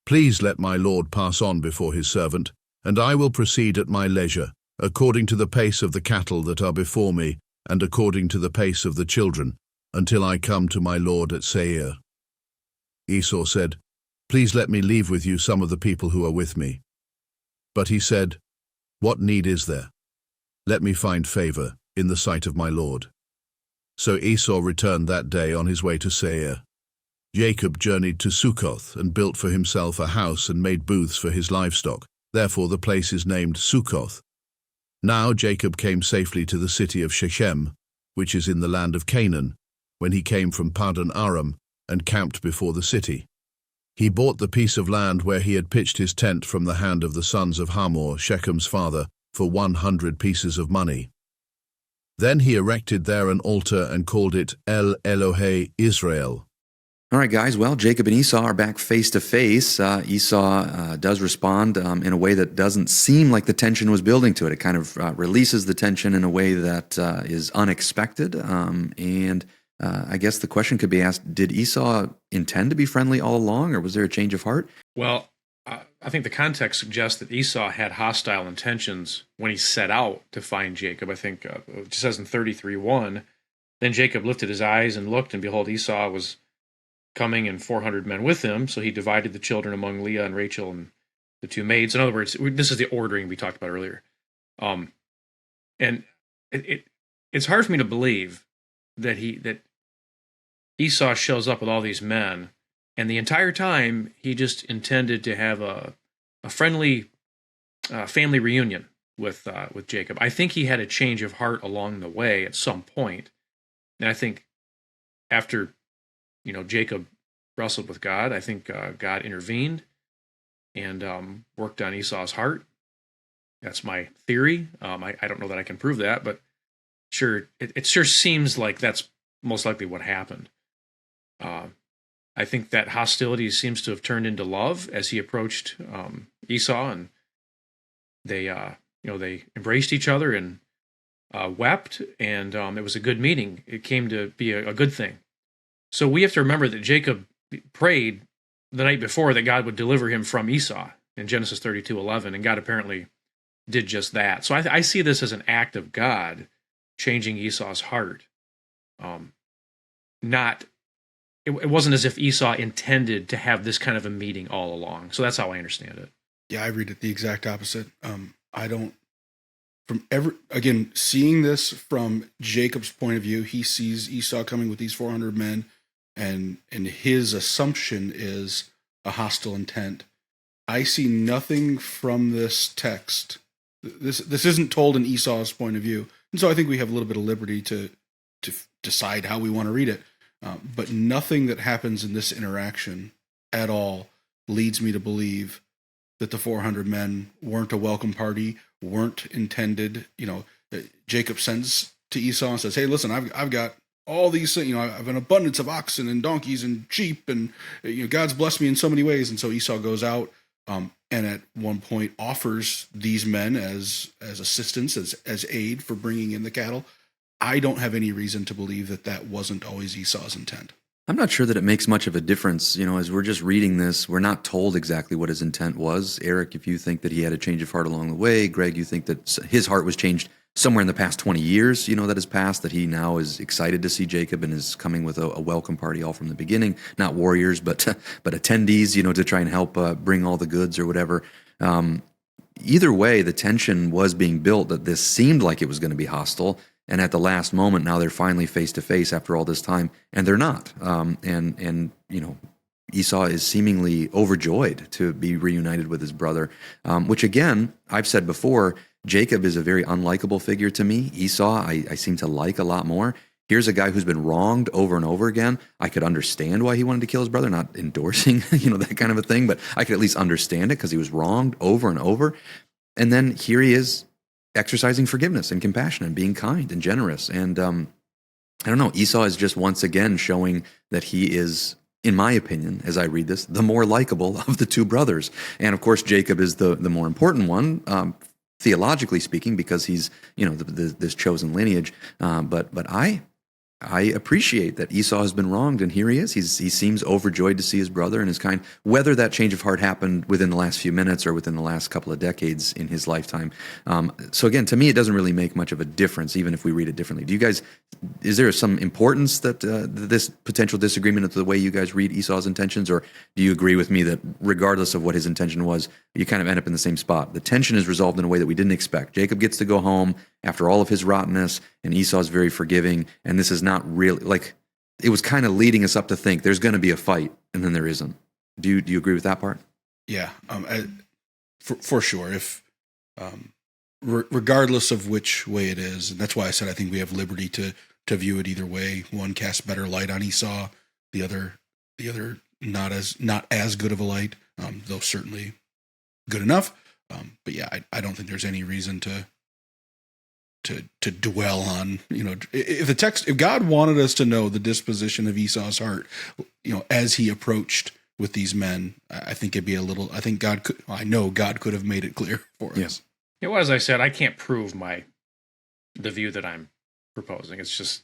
Please let my Lord pass on before his servant, and I will proceed at my leisure, according to the pace of the cattle that are before me, and according to the pace of the children, until I come to my Lord at Seir." Esau said, "Please let me leave with you some of the people who are with me." But he said, "What need is there? Let me find favor in the sight of my Lord." So Esau returned that day on his way to Seir. Jacob journeyed to Succoth and built for himself a house and made booths for his livestock. Therefore the place is named Succoth. Now Jacob came safely to the city of Shechem, which is in the land of Canaan, when he came from Paddan Aram and camped before the city. He bought the piece of land where he had pitched his tent from the hand of the sons of Hamor, Shechem's father, for 100 pieces of money. Then he erected there an altar and called it El Elohe Israel. All right, guys. Well, Jacob and Esau are back face to face. Esau does respond in a way that doesn't seem like the tension was building to it. It kind of releases the tension in a way that is unexpected. And I guess the question could be asked, did Esau intend to be friendly all along, or was there a change of heart? Well, I think the context suggests that Esau had hostile intentions when he set out to find Jacob. I think it says in 33:1, then Jacob lifted his eyes and looked, and behold, Esau was coming and 400 men with him. So he divided the children among Leah and Rachel and the two maids. In other words, this is the ordering we talked about earlier. And it's hard for me to believe that Esau shows up with all these men, and the entire time he just intended to have a friendly family reunion with Jacob. I think he had a change of heart along the way at some point, and I think after Jacob wrestled with God, I think God intervened and worked on Esau's heart. That's my theory. I don't know that I can prove that, but sure, it sure seems like that's most likely what happened. I think that hostility seems to have turned into love as he approached Esau, and they embraced each other and wept, and it was a good meeting. It came to be a good thing. So we have to remember that Jacob prayed the night before that God would deliver him from Esau in Genesis 32:11, and God apparently did just that. So I see this as an act of God changing Esau's heart. It wasn't as if Esau intended to have this kind of a meeting all along. So that's how I understand it. Yeah, I read it the exact opposite. Again, seeing this from Jacob's point of view, he sees Esau coming with these 400 men, and his assumption is a hostile intent. I see nothing from this text. This isn't told in Esau's point of view, and so I think we have a little bit of liberty to decide how we want to read it. But nothing that happens in this interaction at all leads me to believe that the 400 men weren't a welcome party, weren't intended. Jacob sends to Esau and says, "Hey, listen, I've got all these things. I have an abundance of oxen and donkeys and sheep, and God's blessed me in so many ways." And so Esau goes out, and at one point offers these men as assistance, as aid for bringing in the cattle. I don't have any reason to believe that wasn't always Esau's intent. I'm not sure that it makes much of a difference. As we're just reading this, we're not told exactly what his intent was. Eric, if you think that he had a change of heart along the way, Greg, you think that his heart was changed somewhere in the past 20 years, that has passed, that he now is excited to see Jacob and is coming with a welcome party all from the beginning, not warriors, but attendees, to try and help bring all the goods or whatever. Either way, the tension was being built that this seemed like it was going to be hostile. And at the last moment, now they're finally face to face after all this time, and they're not. Esau is seemingly overjoyed to be reunited with his brother, which again, I've said before, Jacob is a very unlikable figure to me. Esau, I seem to like a lot more. Here's a guy who's been wronged over and over again. I could understand why he wanted to kill his brother, not endorsing, that kind of a thing, but I could at least understand it because he was wronged over and over. And then here he is, exercising forgiveness and compassion and being kind and generous. And I don't know, Esau is just once again showing that he is, in my opinion, as I read this, the more likable of the two brothers. And of course, Jacob is the more important one, theologically speaking, because he's, this chosen lineage. But I appreciate that Esau has been wronged, and here he is. He seems overjoyed to see his brother and is kind. Whether that change of heart happened within the last few minutes or within the last couple of decades in his lifetime. So again, to me, it doesn't really make much of a difference, even if we read it differently. Do you guys? Is there some importance that this potential disagreement to the way you guys read Esau's intentions, or do you agree with me that regardless of what his intention was, you kind of end up in the same spot? The tension is resolved in a way that we didn't expect. Jacob gets to go home after all of his rottenness, and Esau's very forgiving, and this is not really, it was kind of leading us up to think there's going to be a fight, and then there isn't. Do you agree with that part? Yeah, for sure. If regardless of which way it is, and that's why I said I think we have liberty to view it either way. One casts better light on Esau, the other not as good of a light, though certainly good enough. But yeah, I don't think there's any reason to dwell on, if God wanted us to know the disposition of Esau's heart, as he approached with these men, I think it'd be I know God could have made it clear for us. Well, as I said, I can't prove the view that I'm proposing. It's just,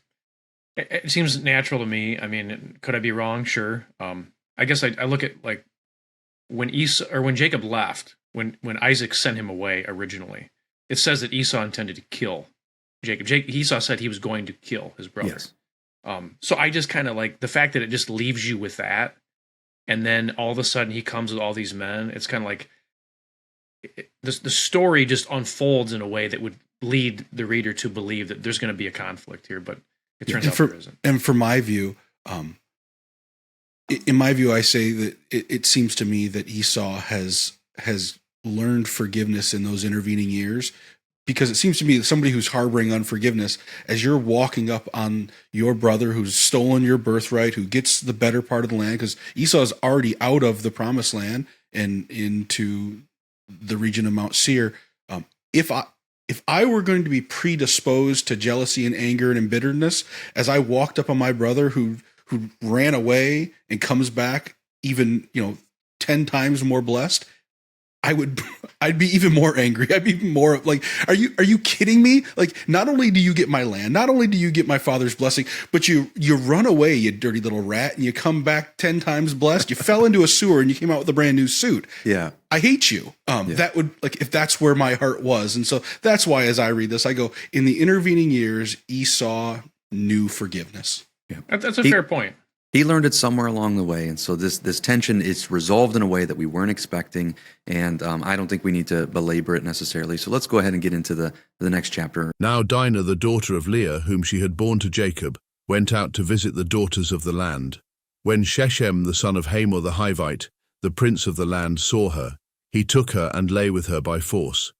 it seems natural to me. I mean, could I be wrong? Sure. I guess I look at when Jacob left, when Isaac sent him away originally, it says that Esau intended to kill Jacob. Esau said he was going to kill his brother. Yes. So I just kind of like the fact that it just leaves you with that, and then all of a sudden he comes with all these men. It's kind of like the story just unfolds in a way that would lead the reader to believe that there's going to be a conflict here, but it turns out there isn't. And for my view, in my view, I say that it seems to me that Esau has learned forgiveness in those intervening years, because it seems to me that somebody who's harboring unforgiveness, as you're walking up on your brother who's stolen your birthright, who gets the better part of the land, because Esau is already out of the promised land and into the region of Mount Seir. If I were going to be predisposed to jealousy and anger and embitteredness, as I walked up on my brother who ran away and comes back even 10 times more blessed, I'd be even more angry. I'd be even more like, are you kidding me? Like, not only do you get my land, not only do you get my father's blessing, but you run away, you dirty little rat, and you come back 10 times blessed. You fell into a sewer and you came out with a brand new suit. Yeah. I hate you. That would, like, if that's where my heart was. And so that's why, as I read this, I go, in the intervening years, Esau knew forgiveness. Yeah. That's a fair point. He learned it somewhere along the way, and so this tension is resolved in a way that we weren't expecting, and I don't think we need to belabor it necessarily. So let's go ahead and get into the next chapter. Now Dinah, the daughter of Leah, whom she had borne to Jacob, went out to visit the daughters of the land. When Shechem, the son of Hamor the Hivite, the prince of the land, saw her, he took her and lay with her by force.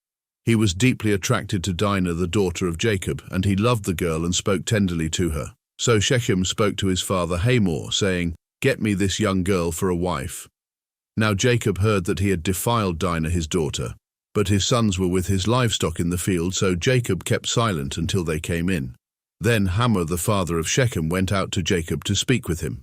He was deeply attracted to Dinah, the daughter of Jacob, and he loved the girl and spoke tenderly to her. So Shechem spoke to his father Hamor, saying, "Get me this young girl for a wife." Now Jacob heard that he had defiled Dinah his daughter, but his sons were with his livestock in the field, so Jacob kept silent until they came in. Then Hamor the father of Shechem went out to Jacob to speak with him.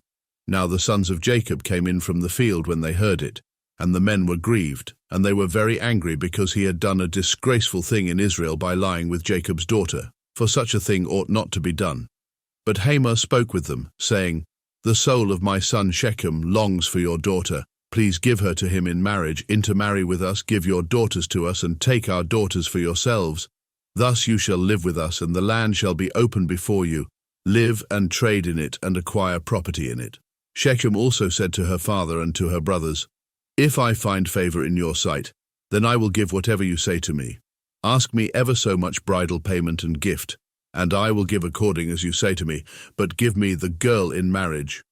Now the sons of Jacob came in from the field when they heard it, and the men were grieved, and they were very angry because he had done a disgraceful thing in Israel by lying with Jacob's daughter, for such a thing ought not to be done. But Hamor spoke with them, saying, "The soul of my son Shechem longs for your daughter. Please give her to him in marriage. Intermarry with us, give your daughters to us, and take our daughters for yourselves. Thus you shall live with us, and the land shall be open before you. Live and trade in it, and acquire property in it." Shechem also said to her father and to her brothers, "If I find favor in your sight, then I will give whatever you say to me. Ask me ever so much bridal payment and gift, and I will give according as you say to me, but give me the girl in marriage."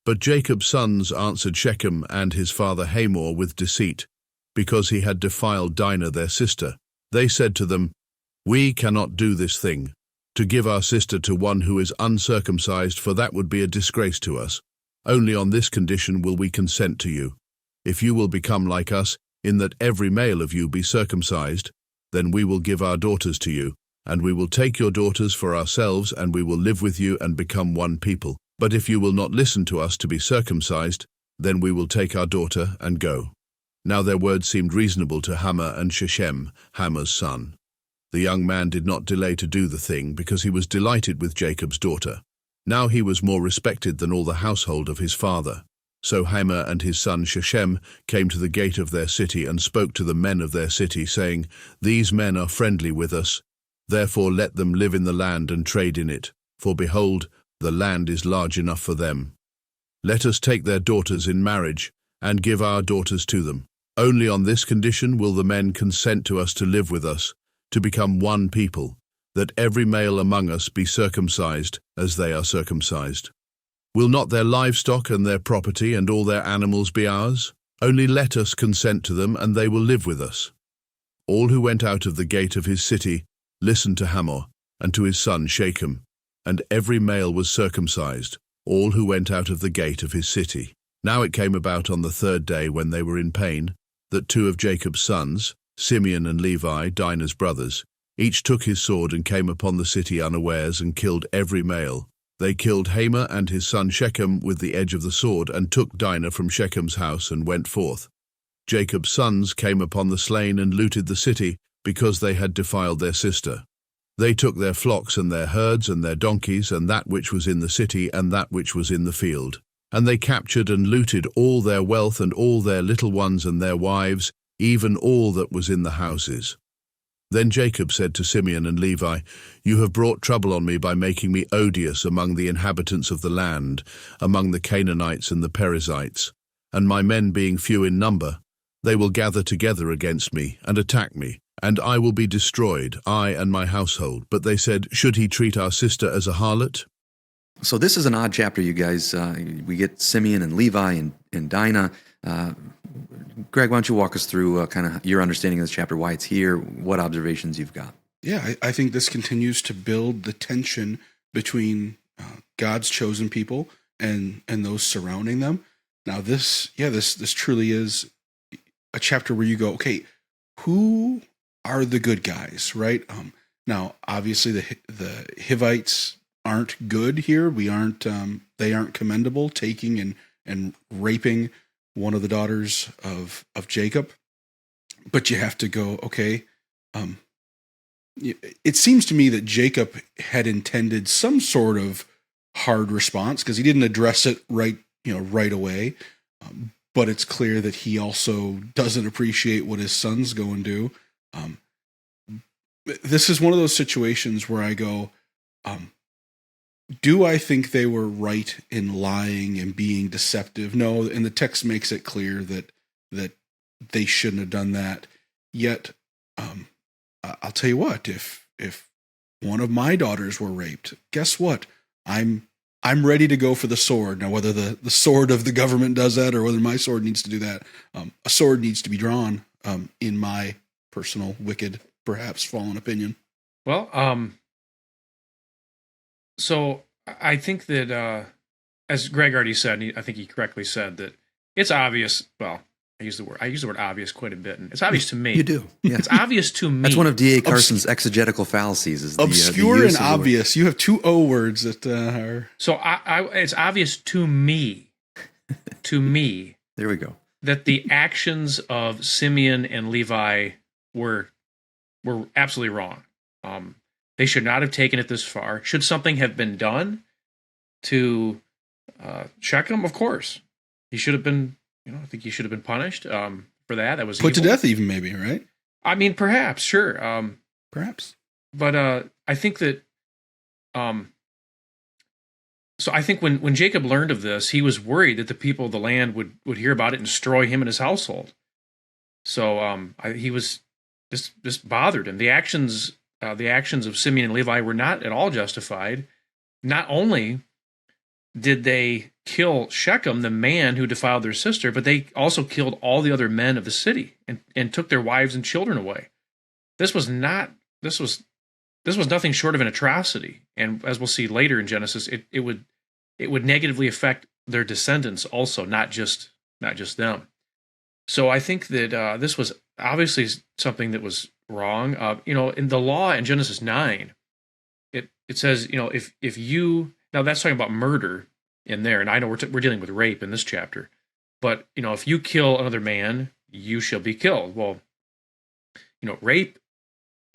But Jacob's sons answered Shechem and his father Hamor with deceit, because he had defiled Dinah their sister. They said to them, "We cannot do this thing, to give our sister to one who is uncircumcised, for that would be a disgrace to us. Only on this condition will we consent to you. If you will become like us, in that every male of you be circumcised, then we will give our daughters to you, and we will take your daughters for ourselves, and we will live with you and become one people. But if you will not listen to us to be circumcised, then we will take our daughter and go." Now their words seemed reasonable to Hamor and Shechem, Hamor's son. The young man did not delay to do the thing, because he was delighted with Jacob's daughter. Now he was more respected than all the household of his father. So Hamor and his son Shechem came to the gate of their city and spoke to the men of their city, saying, "These men are friendly with us. Therefore let them live in the land and trade in it, for behold, the land is large enough for them. Let us take their daughters in marriage, and give our daughters to them. Only on this condition will the men consent to us to live with us, to become one people, that every male among us be circumcised as they are circumcised. Will not their livestock and their property and all their animals be ours? Only let us consent to them, and they will live with us." All who went out of the gate of his city listened to Hamor and to his son Shechem, and every male was circumcised, all who went out of the gate of his city. Now it came about on the third day, when they were in pain, that two of Jacob's sons, Simeon and Levi, Dinah's brothers, each took his sword and came upon the city unawares and killed every male. They killed Hamor and his son Shechem with the edge of the sword, and took Dinah from Shechem's house and went forth. Jacob's sons came upon the slain and looted the city, because they had defiled their sister. They took their flocks and their herds and their donkeys, and that which was in the city and that which was in the field. And they captured and looted all their wealth and all their little ones and their wives, even all that was in the houses. Then Jacob said to Simeon and Levi, "You have brought trouble on me by making me odious among the inhabitants of the land, among the Canaanites and the Perizzites. And my men being few in number, they will gather together against me and attack me, and I will be destroyed, I and my household." But they said, "Should he treat our sister as a harlot?" So this is an odd chapter, you guys. We get Simeon and Levi and Dinah. Greg, why don't you walk us through kind of your understanding of this chapter, why it's here, what observations you've got? Yeah, I think this continues to build the tension between God's chosen people and those surrounding them. Now, this truly is a chapter where you go, okay, who are the good guys, right? Now, obviously, the Hivites aren't good here. They aren't commendable, taking and raping one of the daughters of Jacob. But you have to go, okay, it seems to me that Jacob had intended some sort of hard response because he didn't address it right away. But it's clear that he also doesn't appreciate what his sons go and do. This is one of those situations where I go, do I think they were right in lying and being deceptive? No, and the text makes it clear that they shouldn't have done that. Yet, I'll tell you what, if one of my daughters were raped, guess what? I'm ready to go for the sword. Now, whether the sword of the government does that or whether my sword needs to do that, a sword needs to be drawn, in my personal, wicked, perhaps fallen opinion. Well, so I think that, as Greg already said, I think he correctly said that it's obvious. Well, I use the word obvious quite a bit, and it's obvious to me. You do. Yeah. It's obvious to me. That's one of D.A. Carson's exegetical fallacies. Is obscure the and obvious. You have two O words that are. So it's obvious to me, There we go. that the actions of Simeon and Levi were absolutely wrong. They should not have taken it this far. Should something have been done to Shechem? Of course, he should have been. I think he should have been punished for that. That was put evil. to death, even maybe, right? I mean, perhaps, sure. Perhaps, but I think that. So I think when Jacob learned of this, he was worried that the people of the land would hear about it and destroy him and his household. So he was this bothered him. The actions of Simeon and Levi were not at all justified. Not only did they kill Shechem, the man who defiled their sister, but they also killed all the other men of the city and took their wives and children away. This was nothing short of an atrocity. And as we'll see later in Genesis, it would negatively affect their descendants also, not just them. So I think that this was obviously something that was wrong. In the law in Genesis 9, it says, if you, now that's talking about murder in there, and I know we're dealing with rape in this chapter, but if you kill another man, you shall be killed. Well, rape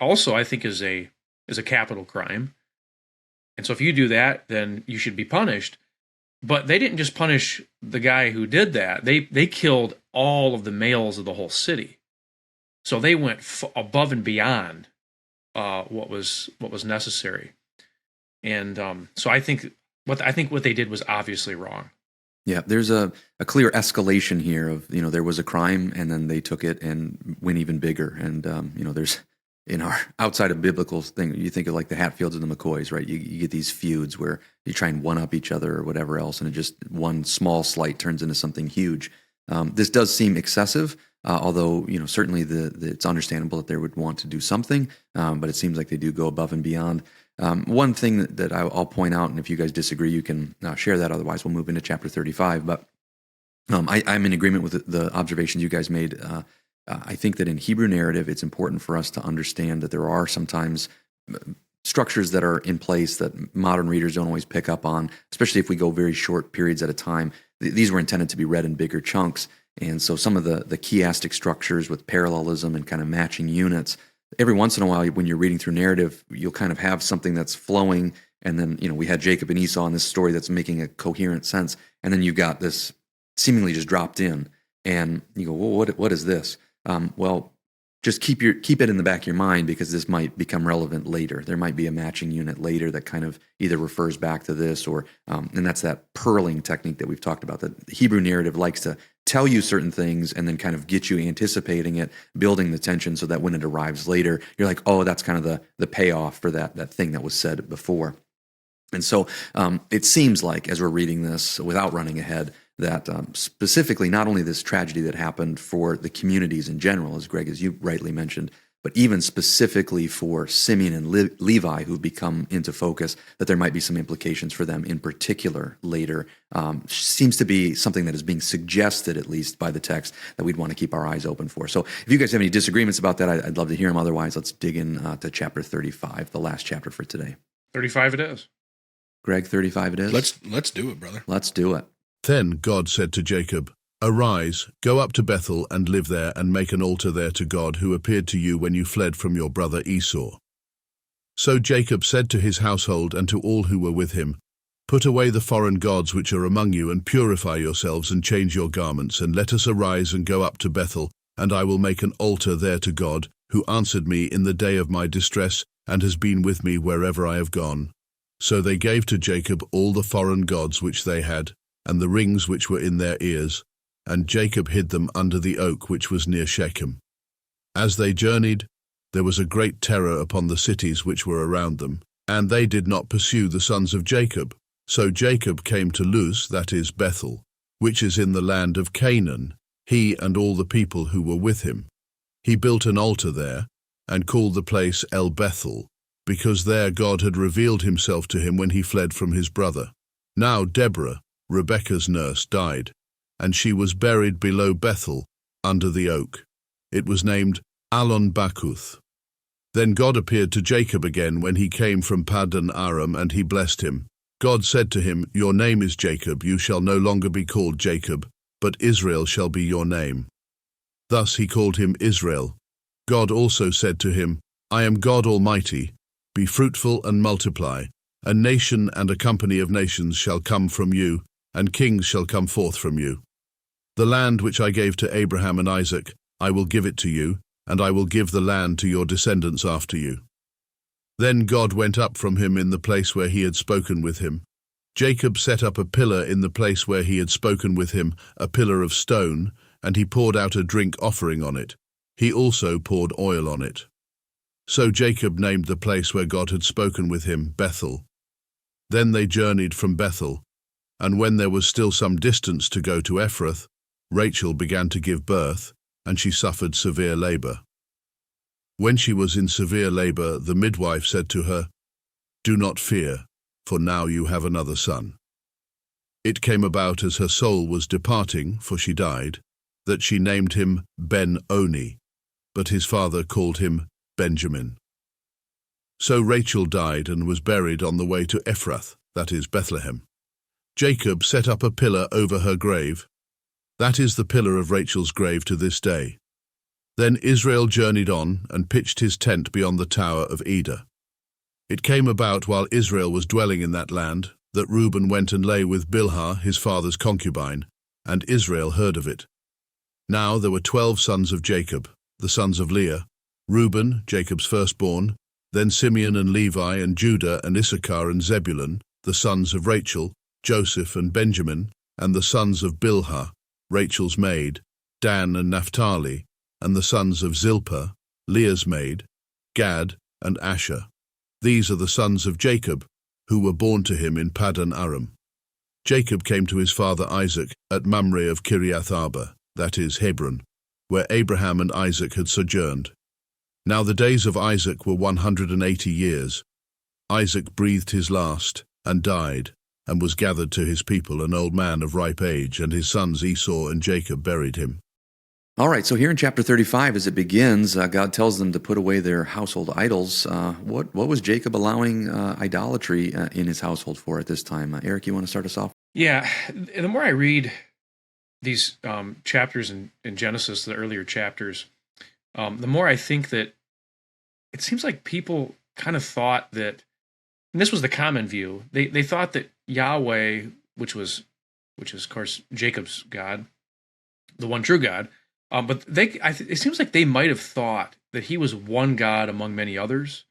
also I think is a capital crime, and so if you do that, then you should be punished. But they didn't just punish the guy who did that; they killed all of the males of the whole city. So they went above and beyond what was necessary, and so I think what they did was obviously wrong. Yeah, there's a clear escalation here of there was a crime and then they took it and went even bigger, and there's in our outside of biblical thing, you think of like the Hatfields and the McCoys, right? You get these feuds where you try and one up each other or whatever else, and it just one small slight turns into something huge. This does seem excessive. Although certainly it's understandable that they would want to do something, but it seems like they do go above and beyond. One thing that I'll point out, and if you guys disagree, you can share that. Otherwise, we'll move into chapter 35. But I'm in agreement with the observations you guys made. I think that in Hebrew narrative, it's important for us to understand that there are sometimes structures that are in place that modern readers don't always pick up on, especially if we go very short periods at a time. These were intended to be read in bigger chunks. And so some of the chiastic structures with parallelism and kind of matching units, every once in a while when you're reading through narrative, you'll kind of have something that's flowing And then, we had Jacob and Esau in this story that's making a coherent sense. And then you've got this seemingly just dropped in. And you go, well, what is this? Well, just keep it in the back of your mind, because this might become relevant later. There might be a matching unit later that kind of either refers back to this, or and that's that purling technique that we've talked about. That the Hebrew narrative likes to tell you certain things and then kind of get you anticipating it, building the tension so that when it arrives later, you're like, oh, that's kind of the payoff for that thing that was said before. And so it seems like, as we're reading this, without running ahead, that specifically not only this tragedy that happened for the communities in general, as Greg, as you rightly mentioned, but even specifically for Simeon and Levi, who've become into focus, that there might be some implications for them in particular later. Seems to be something that is being suggested, at least by the text, that we'd want to keep our eyes open for. So if you guys have any disagreements about that, I'd love to hear them. Otherwise, let's dig in to chapter 35, the last chapter for today. 35 it is. Greg, 35 it is? Let's do it, brother. Let's do it. Then God said to Jacob, "Arise, go up to Bethel and live there, and make an altar there to God, who appeared to you when you fled from your brother Esau." So Jacob said to his household and to all who were with him, "Put away the foreign gods which are among you, and purify yourselves, and change your garments, and let us arise and go up to Bethel, and I will make an altar there to God, who answered me in the day of my distress, and has been with me wherever I have gone." So they gave to Jacob all the foreign gods which they had, and the rings which were in their ears, and Jacob hid them under the oak which was near Shechem. As they journeyed, there was a great terror upon the cities which were around them, and they did not pursue the sons of Jacob. So Jacob came to Luz, that is Bethel, which is in the land of Canaan, he and all the people who were with him. He built an altar there, and called the place El Bethel, because there God had revealed himself to him when he fled from his brother. Now Deborah, Rebekah's nurse, died, and she was buried below Bethel, under the oak. It was named Allon Bakuth. Then God appeared to Jacob again when he came from Paddan Aram, and he blessed him. God said to him, "Your name is Jacob, you shall no longer be called Jacob, but Israel shall be your name." Thus he called him Israel. God also said to him, "I am God Almighty. Be fruitful and multiply. A nation and a company of nations shall come from you, and kings shall come forth from you. The land which I gave to Abraham and Isaac, I will give it to you, and I will give the land to your descendants after you." Then God went up from him in the place where he had spoken with him. Jacob set up a pillar in the place where he had spoken with him, a pillar of stone, and he poured out a drink offering on it. He also poured oil on it. So Jacob named the place where God had spoken with him Bethel. Then they journeyed from Bethel, and when there was still some distance to go to Ephrath, Rachel began to give birth, and she suffered severe labor. When she was in severe labor, the midwife said to her, "Do not fear, for now you have another son." It came about as her soul was departing, for she died, that she named him Ben-Oni, but his father called him Benjamin. So Rachel died and was buried on the way to Ephrath, that is Bethlehem. Jacob set up a pillar over her grave. That is the pillar of Rachel's grave to this day. Then Israel journeyed on and pitched his tent beyond the tower of Eder. It came about while Israel was dwelling in that land that Reuben went and lay with Bilhah, his father's concubine, and Israel heard of it. Now there were 12 sons of Jacob, the sons of Leah, Reuben, Jacob's firstborn, then Simeon and Levi and Judah and Issachar and Zebulun, the sons of Rachel, Joseph and Benjamin, and the sons of Bilhah, Rachel's maid, Dan and Naphtali, and the sons of Zilpah, Leah's maid, Gad and Asher. These are the sons of Jacob, who were born to him in Paddan Aram. Jacob came to his father Isaac at Mamre of Kiriath Arba, that is Hebron, where Abraham and Isaac had sojourned. Now the days of Isaac were 180 years. Isaac breathed his last, and died, and was gathered to his people, an old man of ripe age, and his sons Esau and Jacob buried him. All right, so here in chapter 35, as it begins, God tells them to put away their household idols. What was Jacob allowing idolatry in his household for at this time? Eric, you want to start us off? Yeah, the more I read these chapters in Genesis, the earlier chapters, the more I think that it seems like people kind of thought that and this was the common view. They thought that Yahweh, which is of course Jacob's God, the one true God, but it seems like they might have thought that he was one God among many others.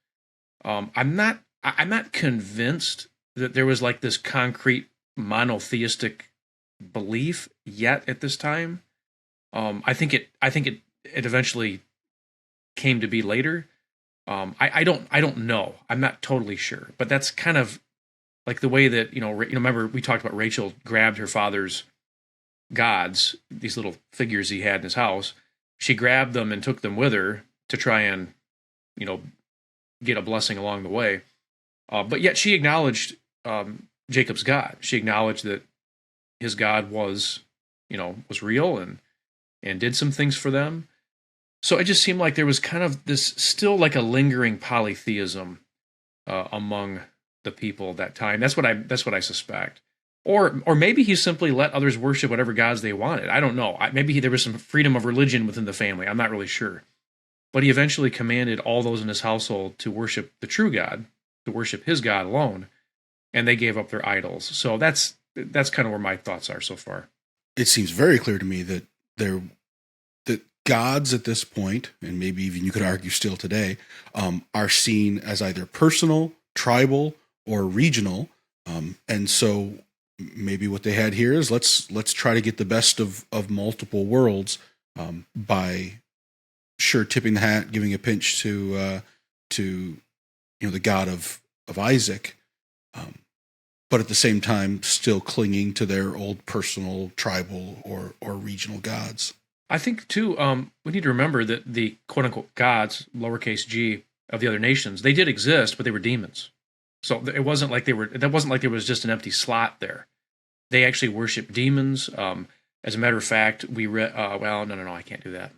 I'm not convinced that there was like this concrete monotheistic belief yet at this time. I think it eventually came to be later. I don't know. I'm not totally sure, but that's kind of like the way that remember we talked about Rachel grabbed her father's gods, these little figures he had in his house. She grabbed them and took them with her to try and get a blessing along the way. But yet she acknowledged Jacob's God. She acknowledged that his God was real and did some things for them. So it just seemed like there was kind of this still like a lingering polytheism among the people at that time. That's what I suspect. Or maybe he simply let others worship whatever gods they wanted. I don't know. Maybe there was some freedom of religion within the family. I'm not really sure. But he eventually commanded all those in his household to worship the true God, to worship his God alone, and they gave up their idols. So that's kind of where my thoughts are so far. It seems very clear to me that gods at this point, and maybe even you could argue still today, are seen as either personal, tribal, or regional. And so maybe what they had here is let's try to get the best of multiple worlds by tipping the hat, giving a pinch to the God of Isaac, but at the same time still clinging to their old personal, tribal, or regional gods. I think too, we need to remember that the quote unquote gods, lowercase g, of the other nations, they did exist, but they were demons. So it wasn't like there was just an empty slot there. They actually worshiped demons. As a matter of fact, we read. No, I can't do that.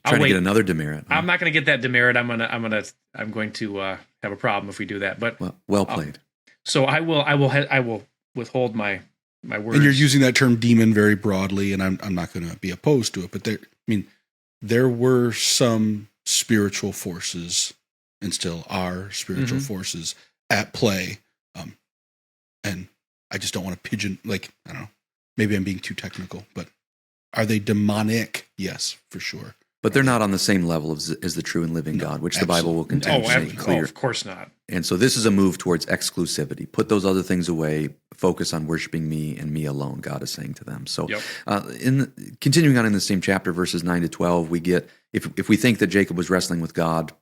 Trying to get another demerit. I'm not going to get that demerit. I'm going to have a problem if we do that. But well played. So I will withhold my words. And you're using that term demon very broadly, and I'm not going to be opposed to it. But there were some spiritual forces, and still are spiritual forces at play. And I just don't want to I don't know. Maybe I'm being too technical, but are they demonic? Yes, for sure. But they're not on the same level as the true and living God, which the Bible will continue to make clear. Oh, of course not. And so this is a move towards exclusivity. Put those other things away. Focus on worshiping me and me alone, God is saying to them. So continuing on in the same chapter, verses 9 to 12, we get, if we think that Jacob was wrestling with God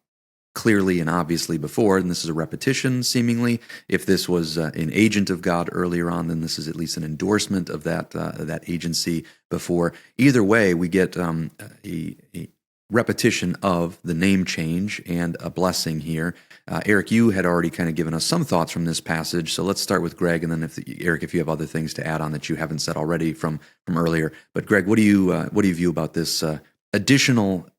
clearly and obviously before, and this is a repetition seemingly. If this was an agent of God earlier on, then this is at least an endorsement of that agency before. Either way, we get a repetition of the name change and a blessing here. Eric, you had already kind of given us some thoughts from this passage, so let's start with Greg, and then Eric, if you have other things to add on that you haven't said already from earlier. But Greg, what do you view about this additional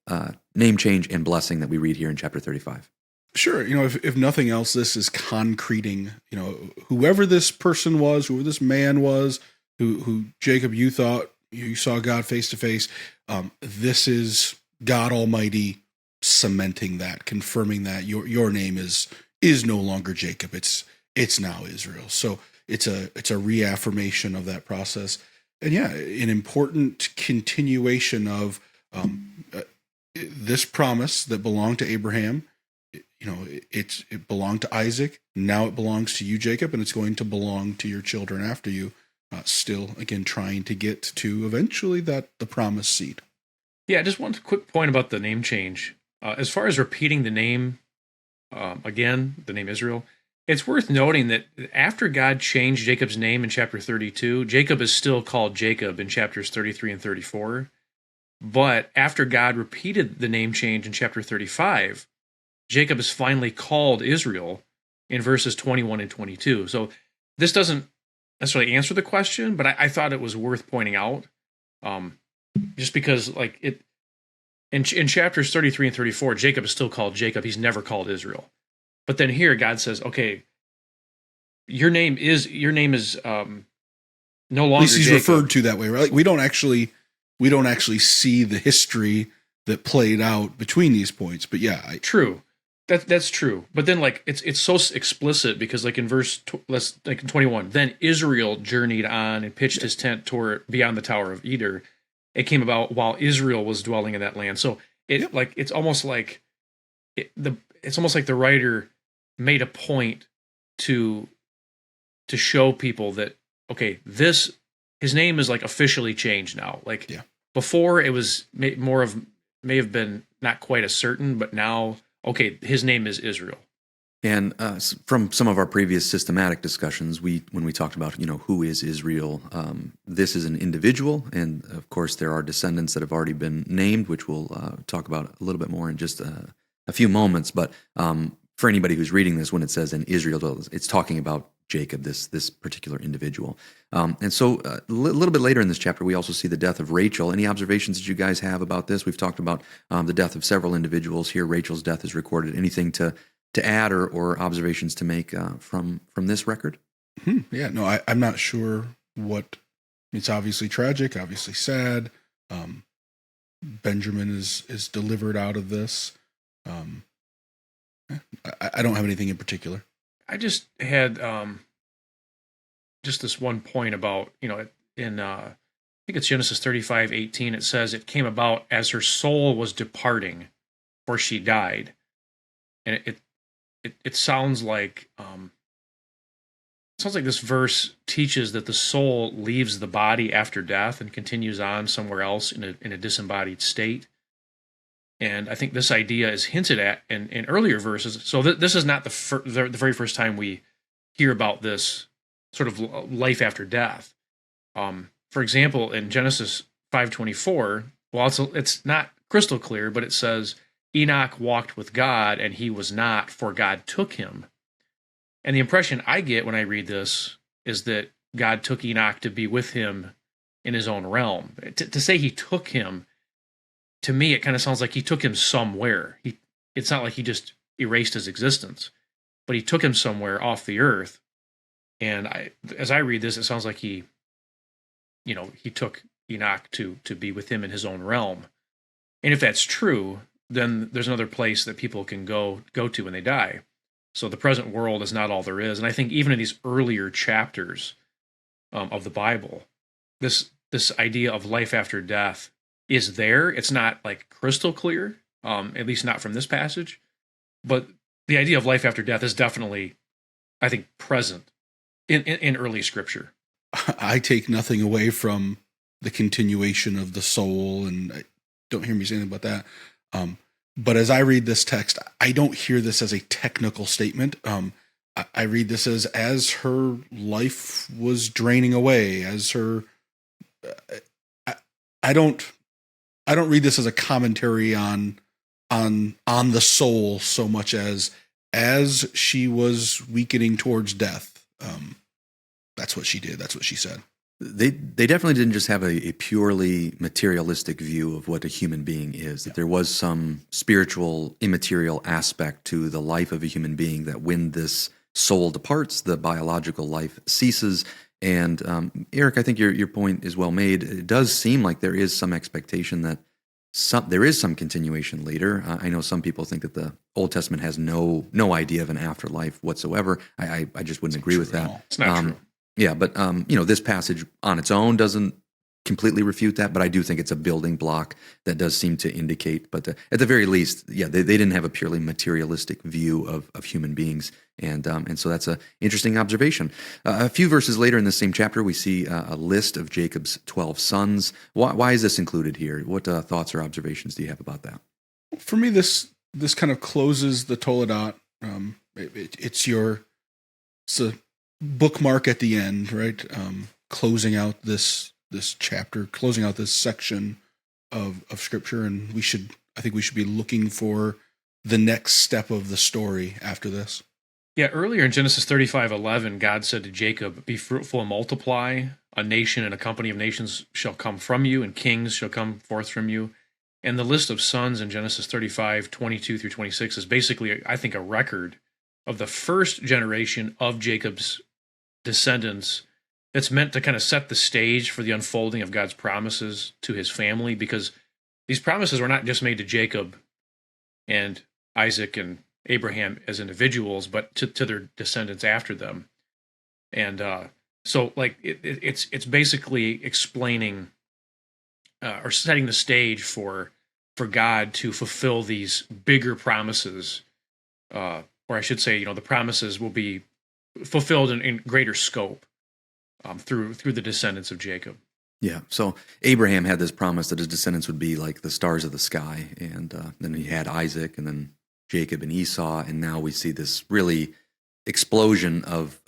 name change and blessing that we read here in chapter 35? Sure. If nothing else, this is concreting, whoever this person was, whoever this man was, who Jacob, you thought you saw God face to face. This is God Almighty cementing that, confirming that your name is no longer Jacob. It's now Israel. So it's a reaffirmation of that process. And an important continuation of this promise that belonged to Abraham. It belonged to Isaac. Now it belongs to you, Jacob, and it's going to belong to your children after you. Still, again, trying to get to eventually the promised seed. Yeah, just one quick point about the name change. As far as repeating the name, again, the name Israel, it's worth noting that after God changed Jacob's name in chapter 32, Jacob is still called Jacob in chapters 33 and 34. But after God repeated the name change in chapter 35, Jacob is finally called Israel in verses 21 and 22. So this doesn't necessarily answer the question, but I thought it was worth pointing out, just because in chapters 33 and 34, Jacob is still called Jacob. He's never called Israel. But then here God says, okay, your name is no longer At least he's Jacob. referred to that way, right? We don't actually see the history that played out between these points, but True. That's true. But then like it's so explicit because like in like in 21, then Israel journeyed on and pitched his tent toward beyond the Tower of Eder. It came about while Israel was dwelling in that land. So it's almost like it's almost like the writer made a point to show people that, okay, his name is like officially changed now. Like before it was may have been not quite as certain, but now, okay, his name is Israel. And from some of our previous systematic discussions, when we talked about who is Israel, this is an individual, and of course there are descendants that have already been named, which we'll talk about a little bit more in just a few moments. But for anybody who's reading this, when it says "in Israel," it's talking about Jacob, this particular individual. And so a little bit later in this chapter, we also see the death of Rachel. Any observations that you guys have about this? We've talked about the death of several individuals here. Rachel's death is recorded. Anything to add or observations to make from this record? Yeah, no, I'm not sure what. It's obviously tragic, obviously sad. Benjamin is delivered out of this. I don't have anything in particular. I just had just this one point about, in I think it's Genesis 35:18. It says it came about as her soul was departing, for she died, and it sounds like this verse teaches that the soul leaves the body after death and continues on somewhere else in a disembodied state. And I think this idea is hinted at in earlier verses. So this is not the very first time we hear about this sort of life after death. For example, in Genesis 5:24, well, it's not crystal clear, but it says, Enoch walked with God, and he was not, for God took him. And the impression I get when I read this is that God took Enoch to be with him in his own realm. To say he took him, to me, it kind of sounds like he took him somewhere. It's not like he just erased his existence, but he took him somewhere off the earth. And as I read this, it sounds like he took Enoch to be with him in his own realm. And if that's true, then there's another place that people can go to when they die. So the present world is not all there is. And I think even in these earlier chapters of the Bible, this idea of life after death is there. It's not like crystal clear, at least not from this passage. But the idea of life after death is definitely, I think, present in early Scripture. I take nothing away from the continuation of the soul, and don't hear me saying about that. But as I read this text, I don't hear this as a technical statement. I read this as her life was draining away, as her. I don't read this as a commentary on the soul so much as she was weakening towards death. That's what she did. That's what she said. They definitely didn't just have a purely materialistic view of what a human being is, that there was some spiritual, immaterial aspect to the life of a human being, that when this soul departs, the biological life ceases. And Eric, I think your point is well made. It does seem like there is some expectation that there is some continuation later. I know some people think that the Old Testament has no idea of an afterlife whatsoever. I just wouldn't agree with that. It's not true. Yeah, but this passage on its own doesn't completely refute that, but I do think it's a building block that does seem to indicate. But at the very least, yeah, they didn't have a purely materialistic view of human beings, and so that's an interesting observation. A few verses later in the same chapter, we see a list of Jacob's 12 sons. Why is this included here? What thoughts or observations do you have about that? For me, this kind of closes the Toledot. It's a bookmark at the end, right? Closing out this chapter, closing out this section of Scripture, and I think we should be looking for the next step of the story after this. Yeah, earlier in Genesis 35:11, God said to Jacob, "Be fruitful and multiply. A nation and a company of nations shall come from you, and kings shall come forth from you." And the list of sons in Genesis 35:22 through 26 is basically, I think, a record of the first generation of Jacob's descendants. That's meant to kind of set the stage for the unfolding of God's promises to his family, because these promises were not just made to Jacob and Isaac and Abraham as individuals, but to their descendants after them. And so, like, it's basically explaining or setting the stage for God to fulfill these bigger promises, or I should say, the promises will be fulfilled in greater scope through the descendants of Jacob. Yeah. So Abraham had this promise that his descendants would be like the stars of the sky, and then he had Isaac, and then Jacob and Esau, and now we see this really explosion of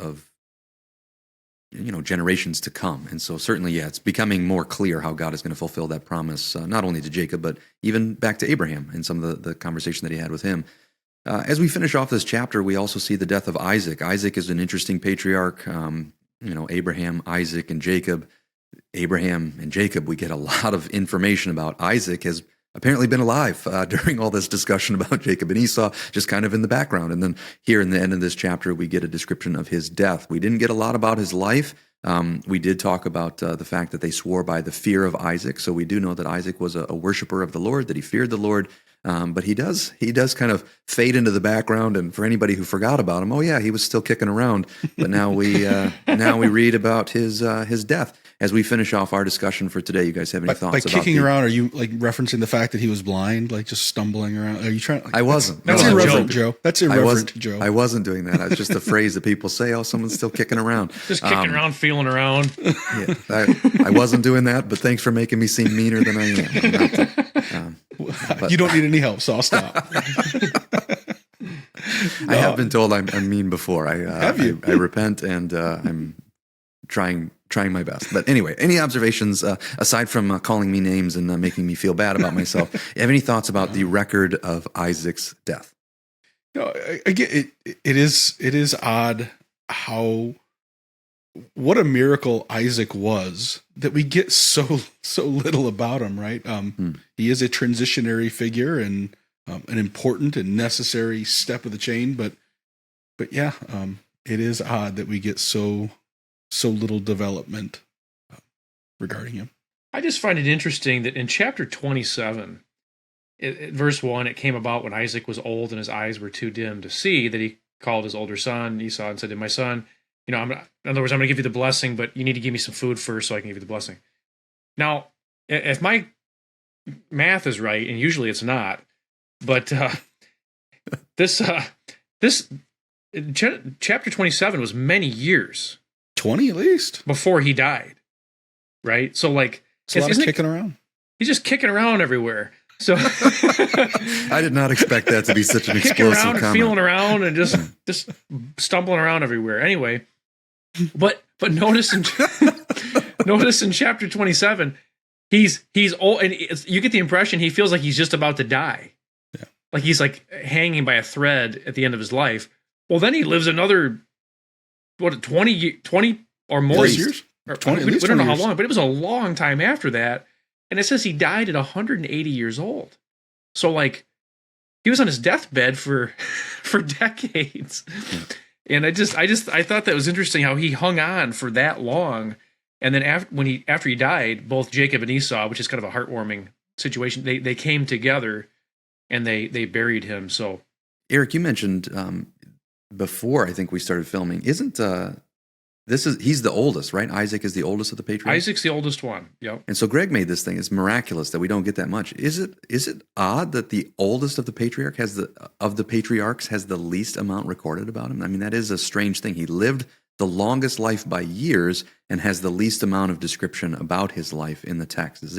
generations to come. And so certainly, yeah, it's becoming more clear how God is going to fulfill that promise, not only to Jacob, but even back to Abraham and some of the conversation that he had with him. As we finish off this chapter, we also see the death of Isaac. Isaac is an interesting patriarch. Abraham, Isaac, and Jacob. Abraham and Jacob, we get a lot of information about. Isaac has apparently been alive during all this discussion about Jacob and Esau, just kind of in the background. And then here in the end of this chapter, we get a description of his death. We didn't get a lot about his life. We did talk about the fact that they swore by the fear of Isaac. So we do know that Isaac was a worshiper of the Lord, that he feared the Lord. But he does kind of fade into the background. And for anybody who forgot about him, oh yeah, he was still kicking around. But now we read about his death. As we finish off our discussion for today, you guys have any thoughts by about kicking around? Are you like referencing the fact that he was blind, like just stumbling around? Are you trying? Like, I wasn't. That's No, irreverent, Joe. That's irreverent, Joe. I wasn't doing that. It's just a phrase that people say. Oh, someone's still kicking around. Just kicking around, feeling around. Yeah, I wasn't doing that. But thanks for making me seem meaner than I am. You don't need any help, so I'll stop. I have been told I'm mean before. I repent, and I'm trying my best. But anyway, any observations aside from calling me names and making me feel bad about myself? You have any thoughts about the record of Isaac's death? Again, it is odd what a miracle Isaac was that we get so little about him, right? He is a transitionary figure and an important and necessary step of the chain, but yeah, it is odd that we get so little development regarding him. I just find it interesting that in chapter 27, verse 1, it came about when Isaac was old and his eyes were too dim to see that he called his older son Esau and said to my son, in other words, I'm going to give you the blessing, but you need to give me some food first so I can give you the blessing. Now, if my math is right, and usually it's not, but this chapter 27 was many years 20 at least before he died, right? So like, it's a lot of kicking around. He's just kicking around everywhere. So I did not expect that to be such an kicking explosive around and comment. feeling around and just stumbling around everywhere. Anyway, but notice in chapter 27, he's old, and you get the impression he feels like he's just about to die. Yeah. Like he's like hanging by a thread at the end of his life. Well, then he lives another 20 or more years. 20, we don't know how years. long, but it was a long time after that. And it says he died at 180 years old. So like he was on his deathbed for decades. And I thought that was interesting how he hung on for that long. And then after he died, both Jacob and Esau, which is kind of a heartwarming situation, they came together and they buried him. So Eric, you mentioned before I think we started filming, he's the oldest, right? Isaac is the oldest of the patriarchs. Isaac's the oldest one. Yep. And so Greg made this thing. It's miraculous that we don't get that much. Is it odd that the oldest of the patriarchs has the least amount recorded about him? I mean, that is a strange thing. He lived the longest life by years and has the least amount of description about his life in the text. Is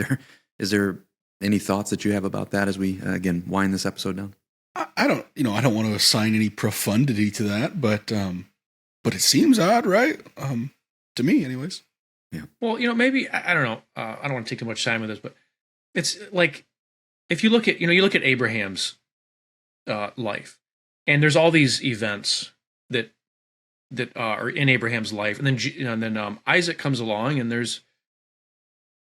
there any thoughts that you have about that as we again wind this episode down? I don't want to assign any profundity to that, but it seems odd, right? To me, anyways. Yeah. Well, maybe I don't know. I don't want to take too much time with this, but it's like if you look at Abraham's life, and there's all these events that are in Abraham's life, and then Isaac comes along, and there's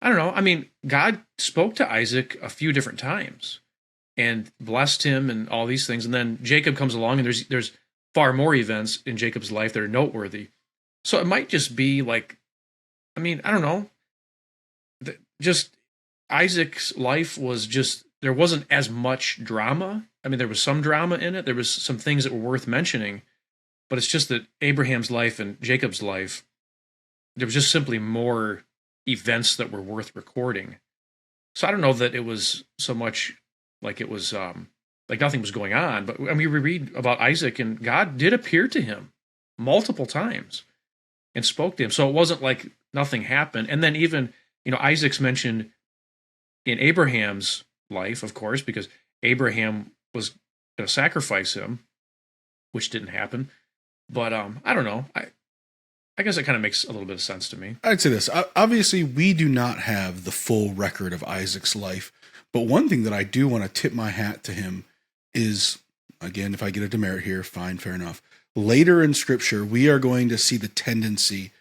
I don't know. I mean, God spoke to Isaac a few different times and blessed him and all these things, and then Jacob comes along, and there's far more events in Jacob's life that are noteworthy. So it might just be like, I mean, I don't know. Just Isaac's life was just, there wasn't as much drama I mean, there was some drama in it. There was some things that were worth mentioning, but it's just that Abraham's life and Jacob's life, there was just simply more events that were worth recording. So I don't know that it was so much like it was like nothing was going on, but I mean, we read about Isaac, and God did appear to him multiple times and spoke to him. So it wasn't like nothing happened. And then even, Isaac's mentioned in Abraham's life, of course, because Abraham was going to sacrifice him, which didn't happen. But I don't know. I guess it kind of makes a little bit of sense to me. I'd say this. Obviously, we do not have the full record of Isaac's life. But one thing that I do want to tip my hat to him is, again, if I get a demerit here, fine, fair enough. Later in Scripture, we are going to see the tendency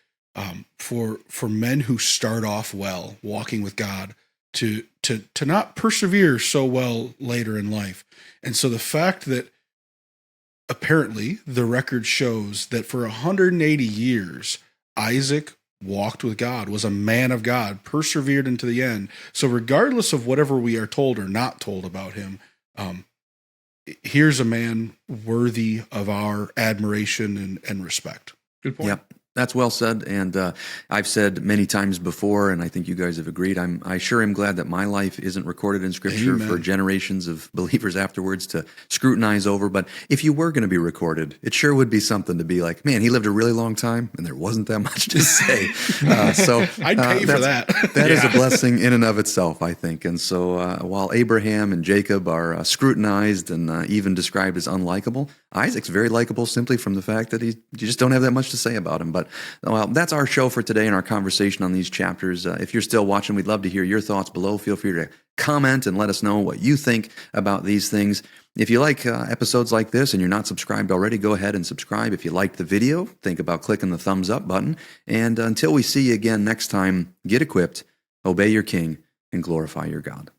for men who start off well, walking with God, to not persevere so well later in life. And so the fact that apparently the record shows that for 180 years, Isaac walked with God, was a man of God, persevered into the end. So regardless of whatever we are told or not told about him, here's a man worthy of our admiration and respect. Good point. Yep. That's well said, and I've said many times before, and I think you guys have agreed, I sure am glad that my life isn't recorded in Scripture Amen. for generations of believers afterwards to scrutinize over. But if you were going to be recorded, it sure would be something to be like, man, he lived a really long time, and there wasn't that much to say. So I'd pay for that. That is a blessing in and of itself, I think. And so while Abraham and Jacob are scrutinized and even described as unlikable, Isaac's very likable simply from the fact that you just don't have that much to say about him. But well, that's our show for today and our conversation on these chapters. If you're still watching, we'd love to hear your thoughts below. Feel free to comment and let us know what you think about these things. If you like episodes like this and you're not subscribed already, go ahead and subscribe. If you liked the video, think about clicking the thumbs up button. And until we see you again next time, get equipped, obey your King, and glorify your God.